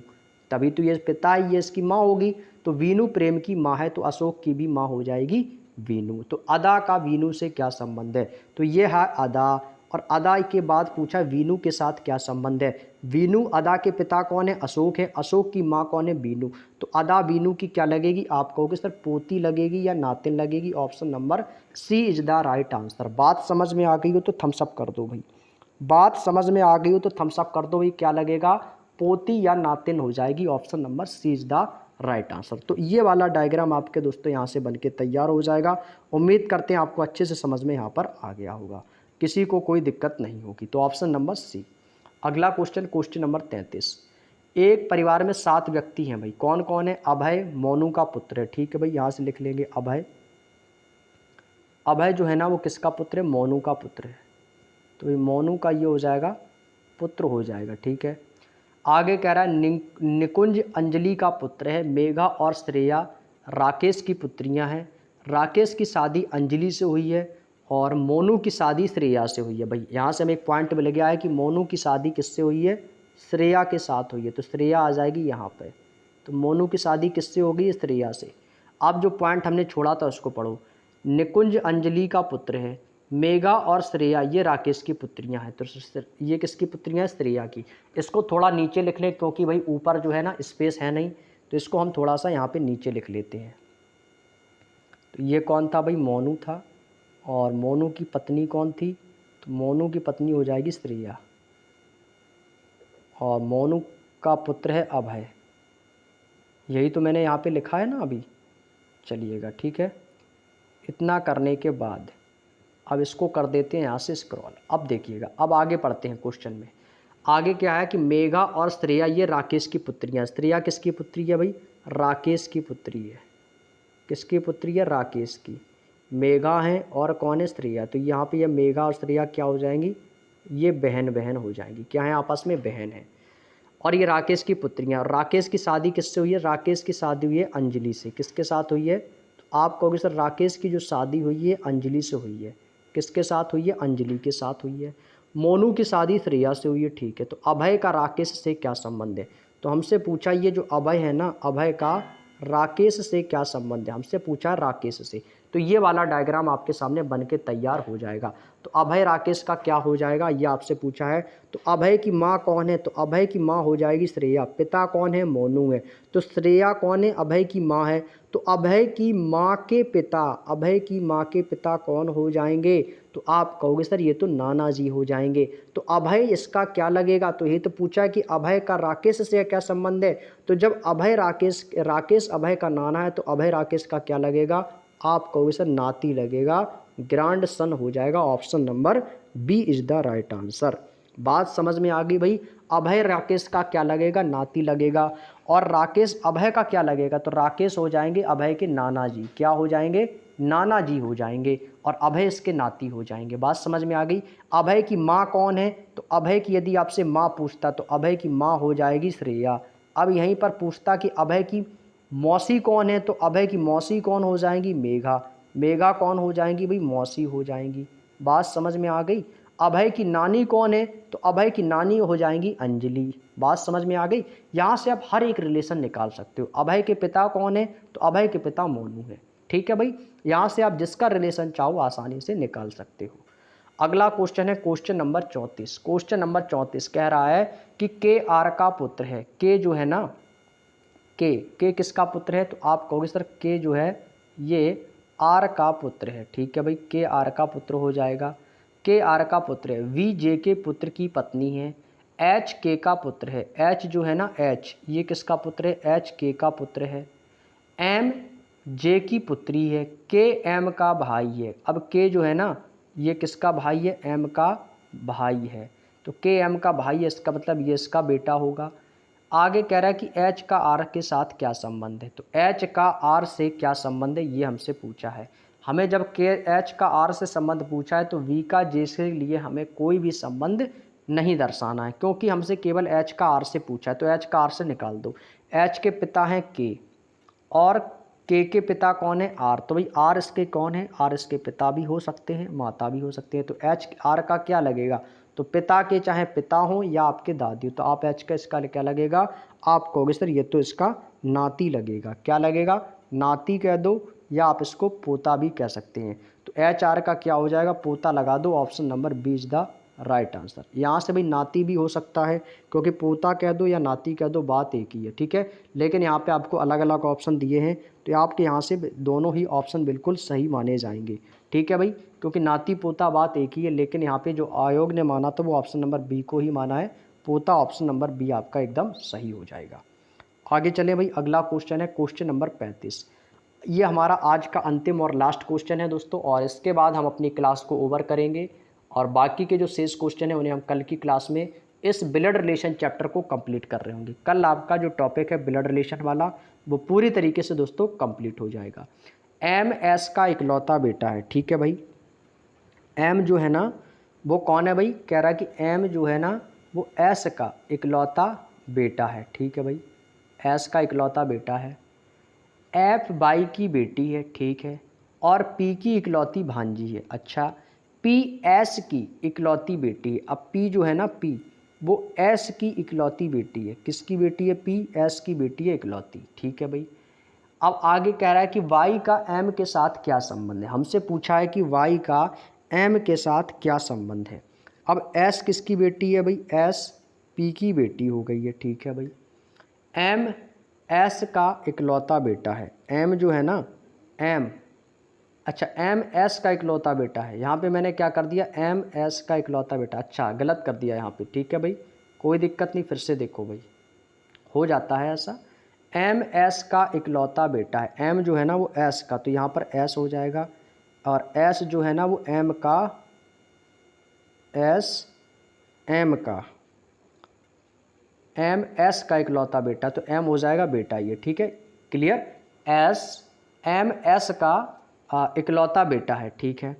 तभी तो ये पिता है, ये इसकी माँ होगी। तो वीनू प्रेम की माँ है, तो अशोक की भी माँ हो जाएगी वीनू। तो अदा का वीनू से क्या संबंध है, तो ये है अदा। और अदा के बाद पूछा वीनू के साथ क्या संबंध है। वीनू अदा के पिता कौन है, अशोक है। अशोक की माँ कौन है, वीनू। तो अदा वीनू की क्या लगेगी, आप कहोगे सर पोती लगेगी या नातिन लगेगी। Option number C is the right answer. बात समझ में आ गई हो तो थम्स अप कर दो भाई। बात समझ में आ गई हो तो थम्स अप कर दो भाई। क्या लगेगा, पोती या नातिन हो जाएगी। Option number C is the right answer. तो ये वाला डायग्राम आपके दोस्तों यहाँ से बनके तैयार हो जाएगा। उम्मीद करते हैं आपको अच्छे से समझ में यहाँ पर आ गया होगा, किसी को कोई दिक्कत नहीं होगी। तो ऑप्शन नंबर सी। अगला क्वेश्चन, क्वेश्चन नंबर 33। एक परिवार में 7 व्यक्ति हैं भाई, कौन कौन है। अभय मोनू का पुत्र है, ठीक है भाई, यहाँ से लिख लेंगे अभय। अभय जो है ना वो किसका पुत्र है, मोनू का पुत्र है। तो ये मोनू का ये हो जाएगा पुत्र हो जाएगा, ठीक है। आगे कह रहा है निकुंज अंजलि का पुत्र है। मेघा और श्रेया राकेश की पुत्रियां हैं। राकेश की शादी अंजलि से हुई है और मोनू की शादी श्रेया से हुई है। भाई यहाँ से हमें एक पॉइंट मिल गया है कि मोनू की शादी किससे हुई है, श्रेया के साथ हुई है। तो श्रेया आ जाएगी यहाँ पे। तो मोनू की शादी किससे होगी, श्रेया से। अब जो पॉइंट हमने छोड़ा था उसको पढ़ो। निकुंज अंजलि का पुत्र है। मेघा और श्रेया ये राकेश की पुत्रियां हैं। तो ये किसकी पुत्रियां हैं, श्रेया की। इसको थोड़ा नीचे लिख लें क्योंकि भाई ऊपर जो है ना स्पेस है नहीं, तो इसको हम थोड़ा सा यहाँ पे नीचे लिख लेते हैं। तो ये कौन था भाई, मोनू था। और मोनू की पत्नी कौन थी, तो मोनू की पत्नी हो जाएगी श्रेया। और मोनू का पुत्र है अभय। यही तो मैंने यहाँ पे लिखा है ना अभी, चलिएगा ठीक है। इतना करने के बाद अब इसको कर देते हैं यहाँ से स्क्रॉल। अब देखिएगा, अब आगे पढ़ते हैं क्वेश्चन में। आगे क्या है कि मेघा और श्रेया ये राकेश की पुत्रियाँ। श्रेया किसकी पुत्री है भाई, राकेश की पुत्री है। किसकी पुत्री है, राकेश की। मेघा है और कौन है, श्रेया। तो यहाँ पे ये मेघा और श्रेया क्या हो जाएंगी, ये बहन बहन हो जाएंगी। क्या है, आपस में बहन है। और ये राकेश की पुत्रियाँ। और राकेश की शादी किससे हुई है, राकेश की शादी हुई है अंजलि से। किसके साथ हुई है, तो आप कहोगे सर राकेश की जो शादी हुई है अंजलि से हुई है। किसके साथ हुई है, अंजलि के साथ हुई है। मोनू की शादी श्रेया से हुई है, ठीक है। तो अभय का राकेश से क्या संबंध है, तो हमसे पूछा ये जो अभय है ना, अभय का राकेश से क्या संबंध है, हमसे पूछा राकेश से। तो ये वाला डायग्राम आपके सामने बन के तैयार हो जाएगा। तो अभय राकेश का क्या हो जाएगा, ये आपसे पूछा है। तो अभय की माँ कौन है, तो अभय की माँ हो जाएगी श्रेया। पिता कौन है, मोनू है। तो श्रेया कौन है, अभय की माँ है। तो अभय की माँ के पिता, अभय की माँ के पिता कौन हो जाएंगे, तो आप कहोगे सर ये तो नाना जी हो जाएंगे। तो अभय इसका क्या लगेगा, तो ये तो पूछा कि अभय का राकेश से क्या संबंध है। तो जब अभय राकेश, राकेश अभय का नाना है, तो अभय राकेश का क्या लगेगा, आप कहोगे सर नाती लगेगा, ग्रैंड सन हो जाएगा। Option number B is the right answer. बात समझ में आ गई भाई। अभय राकेश का क्या लगेगा, नाती लगेगा। और राकेश अभय का क्या लगेगा, तो राकेश हो जाएंगे अभय के नाना जी। क्या हो जाएंगे, नाना जी हो जाएंगे। और अभय इसके नाती हो जाएंगे। बात समझ में आ गई। अभय की माँ कौन है, तो अभय की यदि आपसे माँ पूछता तो अभय की माँ हो जाएगी श्रेया। अब यहीं पर पूछता कि अभय की मौसी कौन है, तो अभय की मौसी कौन हो जाएंगी, मेघा। मेघा कौन हो जाएंगी भाई, मौसी हो जाएंगी। बात समझ में आ गई। अभय की नानी कौन है, तो अभय की नानी हो जाएंगी अंजलि। बात समझ में आ गई। यहाँ से आप हर एक रिलेशन निकाल सकते हो। अभय के पिता कौन है, तो अभय के पिता मोनू है। ठीक है भाई, यहाँ से आप जिसका रिलेशन चाहो आसानी से निकाल सकते हो। अगला क्वेश्चन है क्वेश्चन नंबर 34। क्वेश्चन नंबर 34 कह रहा है कि के आर का पुत्र है। के जो है ना, के किसका पुत्र है, तो आप कहोगे सर के जो है ये आर का पुत्र है। ठीक है भाई, के आर का पुत्र हो जाएगा। के आर का पुत्र है। वी जे के पुत्र की पत्नी है। एच के का पुत्र है। एच जो है ना, एच ये किसका पुत्र है, एच के का पुत्र है। एम जे की पुत्री है। के एम का भाई है। अब के जो है ना ये किसका भाई है, एम का भाई है। तो के एम का भाई है, इसका मतलब ये इसका बेटा होगा। आगे कह रहा है कि एच का आर के साथ क्या संबंध है, तो एच का आर से क्या संबंध है ये हमसे पूछा है। हमें जब के एच का आर से संबंध पूछा है तो वी का जे से लिए हमें कोई भी संबंध नहीं दर्शाना है, क्योंकि हमसे केवल एच का आर से पूछा है। तो एच का आर से निकाल दो। एच के पिता हैं के, और के पिता कौन है, आर। तो भाई आर इसके कौन है, आर इसके पिता भी हो सकते हैं, माता भी हो सकती है। तो एच आर का क्या लगेगा, तो पिता के चाहे पिता हो या आपके दादी हो, तो आप एच का इसका क्या लगेगा, आप कहोगे सर ये तो इसका नाती लगेगा। क्या लगेगा, नाती कह दो, या आप इसको पोता भी कह सकते हैं। तो एच आर का क्या हो जाएगा, पोता लगा दो। Option number B is the right answer. यहाँ से भाई नाती भी हो सकता है, क्योंकि पोता कह दो या नाती कह दो बात एक ही है। ठीक है, लेकिन यहाँ पे आपको अलग अलग ऑप्शन दिए हैं, तो आपके यहाँ से दोनों ही ऑप्शन बिल्कुल सही माने जाएंगे। ठीक है भाई, क्योंकि नाती पोता बात एक ही है, लेकिन यहाँ पे जो आयोग ने माना था वो ऑप्शन नंबर बी को ही माना है, पोता। ऑप्शन नंबर बी आपका एकदम सही हो जाएगा। आगे चले भाई, अगला क्वेश्चन है क्वेश्चन नंबर 35। ये हमारा आज का अंतिम और लास्ट क्वेश्चन है दोस्तों, और इसके बाद हम अपनी क्लास को ओवर करेंगे, और बाकी के जो शेष क्वेश्चन है उन्हें हम कल की क्लास में इस ब्लड रिलेशन चैप्टर को कंप्लीट कर रहे होंगे। कल आपका जो टॉपिक है ब्लड रिलेशन वाला वो पूरी तरीके से दोस्तों कंप्लीट हो जाएगा। एम एस का इकलौता बेटा है। ठीक है भाई, एम जो है ना वो कौन है भाई, कह रहा है कि एम जो है ना वो एस का इकलौता बेटा है। ठीक है भाई, एस का इकलौता बेटा है। एफ बाई की बेटी है। ठीक है, और पी की इकलौती भांजी है। अच्छा, पी एस की इकलौती बेटी है। अब पी जो है ना, पी वो एस की इकलौती बेटी है। किसकी बेटी है, पी एस की बेटी है इकलौती। ठीक है भाई, अब आगे कह रहा है कि वाई का एम के साथ क्या संबंध है। हमसे पूछा है कि वाई का एम के साथ क्या संबंध है। अब एस किसकी बेटी है भाई, एस पी की बेटी हो गई है। ठीक है भाई, एम एस का इकलौता बेटा है। एम जो है ना, एम, अच्छा एम एस का इकलौता बेटा है। यहाँ पे मैंने क्या कर दिया, एम एस का इकलौता बेटा, अच्छा गलत कर दिया यहाँ पे। ठीक है भाई, कोई दिक्कत नहीं, फिर से देखो भाई, हो जाता है ऐसा। एम एस का इकलौता बेटा है। एम जो है ना वो एस का, तो यहाँ पर एस हो जाएगा, और एस जो है ना वो एम का, एस एम का, एम एस का इकलौता बेटा, तो एम हो जाएगा बेटा ये। ठीक है, क्लियर। एस एम एस का इकलौता बेटा है। ठीक है,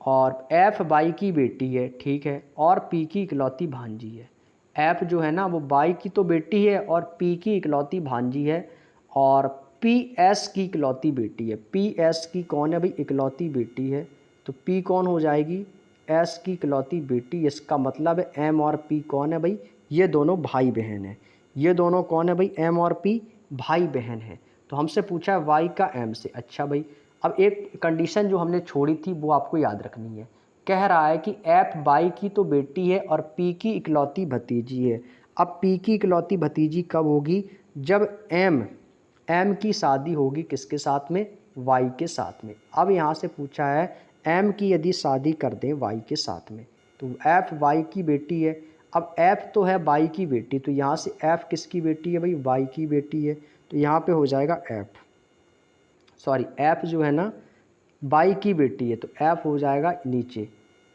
और एफ बाई की बेटी है। ठीक है, और पी की इकलौती भांजी है। एफ जो है ना वो बाई की तो बेटी है, और पी की इकलौती भांजी है, और पी एस की इकलौती बेटी है। पी एस की कौन है भाई, इकलौती बेटी है। तो पी कौन हो जाएगी, एस की इकलौती बेटी। इसका मतलब है एम और पी कौन है भाई, ये दोनों भाई बहन हैं। ये दोनों कौन है भाई, एम और पी भाई बहन हैं। तो हमसे पूछा है वाई का एम से। अच्छा भाई, अब एक कंडीशन जो हमने छोड़ी थी वो आपको याद रखनी है। कह रहा है कि एफ वाई की तो बेटी है और पी की इकलौती भतीजी है। अब पी की इकलौती भतीजी कब होगी? जब एम की शादी होगी किसके साथ में? वाई के साथ में। अब यहाँ से पूछा है एम की यदि शादी कर दें वाई के साथ में तो एफ वाई की बेटी है। अब एफ तो है वाई की बेटी, तो यहाँ से एफ किसकी बेटी है भाई? वाई की बेटी है। तो यहाँ पे हो जाएगा एफ जो है ना वाई की बेटी है, तो एफ हो जाएगा नीचे।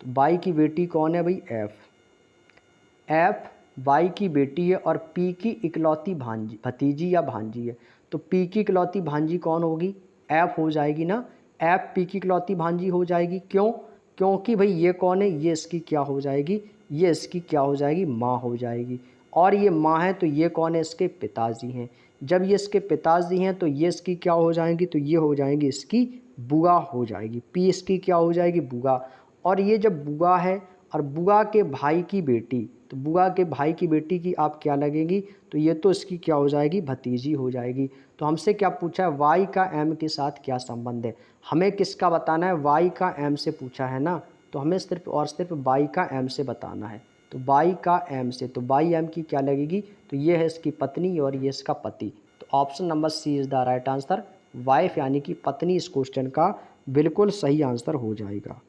तो वाई की बेटी कौन है भाई? एफ वाई की बेटी है और पी की इकलौती भतीजी या भांजी है। तो पी की इकलौती भांजी कौन होगी? एफ हो जाएगी ना। एफ पी की इकलौती भांजी हो जाएगी। क्यों? क्योंकि भाई ये कौन है? ये इसकी क्या हो जाएगी? ये इसकी क्या हो जाएगी? माँ हो जाएगी। और ये माँ है तो ये कौन है? इसके पिताजी हैं। जब ये इसके पिताजी हैं तो ये इसकी क्या हो जाएंगी? तो ये हो जाएंगी इसकी बुआ हो जाएगी। पी इसकी क्या हो जाएगी? बुआ। और ये जब बुआ है और बुआ के भाई की बेटी, तो बुआ के भाई की बेटी की आप क्या लगेगी? तो ये तो इसकी क्या हो जाएगी? भतीजी हो जाएगी। तो हमसे क्या पूछा है? वाई का एम के साथ क्या संबंध है? हमें किसका बताना है? वाई का एम से पूछा है ना, तो हमें सिर्फ और सिर्फ वाई का एम से बताना है। तो वाई का एम से, तो वाई एम की क्या लगेगी? तो ये है इसकी पत्नी और ये इसका पति। तो option number C is the right answer. Wife यानी कि पत्नी इस क्वेश्चन का बिल्कुल सही आंसर हो जाएगा।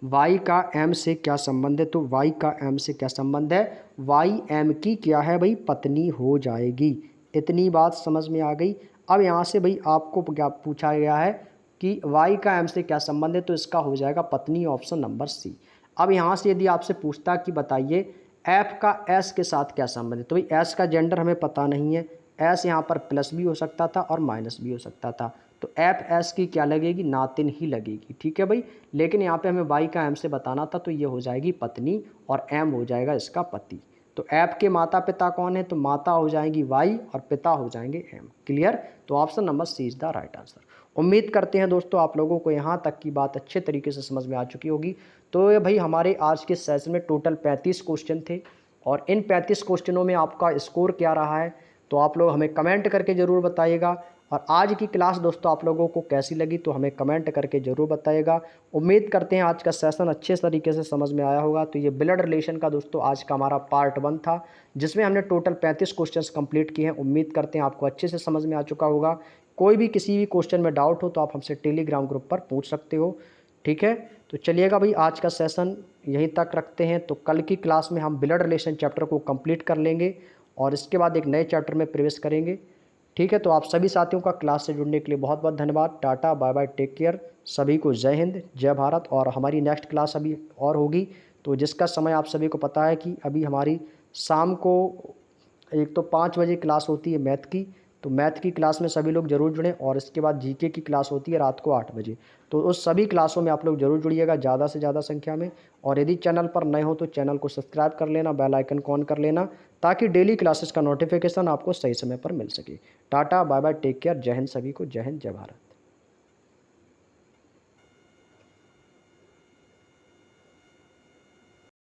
वाई का एम से क्या संबंध है? तो वाई का एम से क्या संबंध है? वाई एम की क्या है भाई? पत्नी हो जाएगी। इतनी बात समझ में आ गई। अब यहाँ से भाई आपको क्या पूछा गया है कि वाई का एम से क्या संबंध है, तो इसका हो जाएगा पत्नी, ऑप्शन नंबर सी। अब यहाँ से यदि आपसे पूछता कि बताइए एफ का एस के साथ क्या संबंध है, तो भाई एस का जेंडर हमें पता नहीं है। एस यहाँ पर प्लस भी हो सकता था और माइनस भी हो सकता था, तो एफ एस की क्या लगेगी? नातिन ही लगेगी। ठीक है भाई, लेकिन यहाँ पे हमें वाई का एम से बताना था, तो ये हो जाएगी पत्नी और एम हो जाएगा इसका पति। तो एफ के माता पिता कौन है? तो माता हो जाएंगी वाई और पिता हो जाएंगे एम। क्लियर? तो option number C is the right answer. उम्मीद करते हैं दोस्तों आप लोगों को यहाँ तक की बात अच्छे तरीके से समझ में आ चुकी होगी। तो ये भाई हमारे आज के सेशन में टोटल 35 क्वेश्चन थे और इन 35 क्वेश्चनों में आपका स्कोर क्या रहा है तो आप लोग हमें कमेंट करके ज़रूर बताइएगा। और आज की क्लास दोस्तों आप लोगों को कैसी लगी तो हमें कमेंट करके ज़रूर बताइएगा। उम्मीद करते हैं आज का सेशन अच्छे तरीके से समझ में आया होगा। तो ये ब्लड रिलेशन का दोस्तों आज का हमारा पार्ट 1 था, जिसमें हमने टोटल 35 क्वेश्चंस कंप्लीट किए हैं। उम्मीद करते हैं आपको अच्छे से समझ में आ चुका होगा। कोई भी किसी भी क्वेश्चन में डाउट हो तो आप हमसे टेलीग्राम ग्रुप पर पूछ सकते हो। ठीक है, तो चलिएगा भाई आज का सेशन यहीं तक रखते हैं। तो कल की क्लास में हम ब्लड रिलेशन चैप्टर को कंप्लीट कर लेंगे और इसके बाद एक नए चैप्टर में प्रवेश करेंगे। ठीक है, तो आप सभी साथियों का क्लास से जुड़ने के लिए बहुत बहुत धन्यवाद। Tata bye bye, take care. सभी को जय हिंद जय भारत। और हमारी नेक्स्ट क्लास अभी और होगी, तो जिसका समय आप सभी को पता है कि अभी हमारी शाम को एक तो 5 बजे क्लास होती है मैथ की, तो मैथ की क्लास में सभी लोग जरूर जुड़ें। और इसके बाद जीके की क्लास होती है रात को 8 बजे, तो उस सभी क्लासों में आप लोग जरूर जुड़िएगा ज़्यादा से ज़्यादा संख्या में। और यदि चैनल पर नए हो तो चैनल को सब्सक्राइब कर लेना, बेल आइकन को ऑन कर लेना, ताकि डेली क्लासेस का नोटिफिकेशन आपको सही समय पर मिल सके। Tata bye bye, take care, जय हिंद, सभी को जय हिंद जय भारत।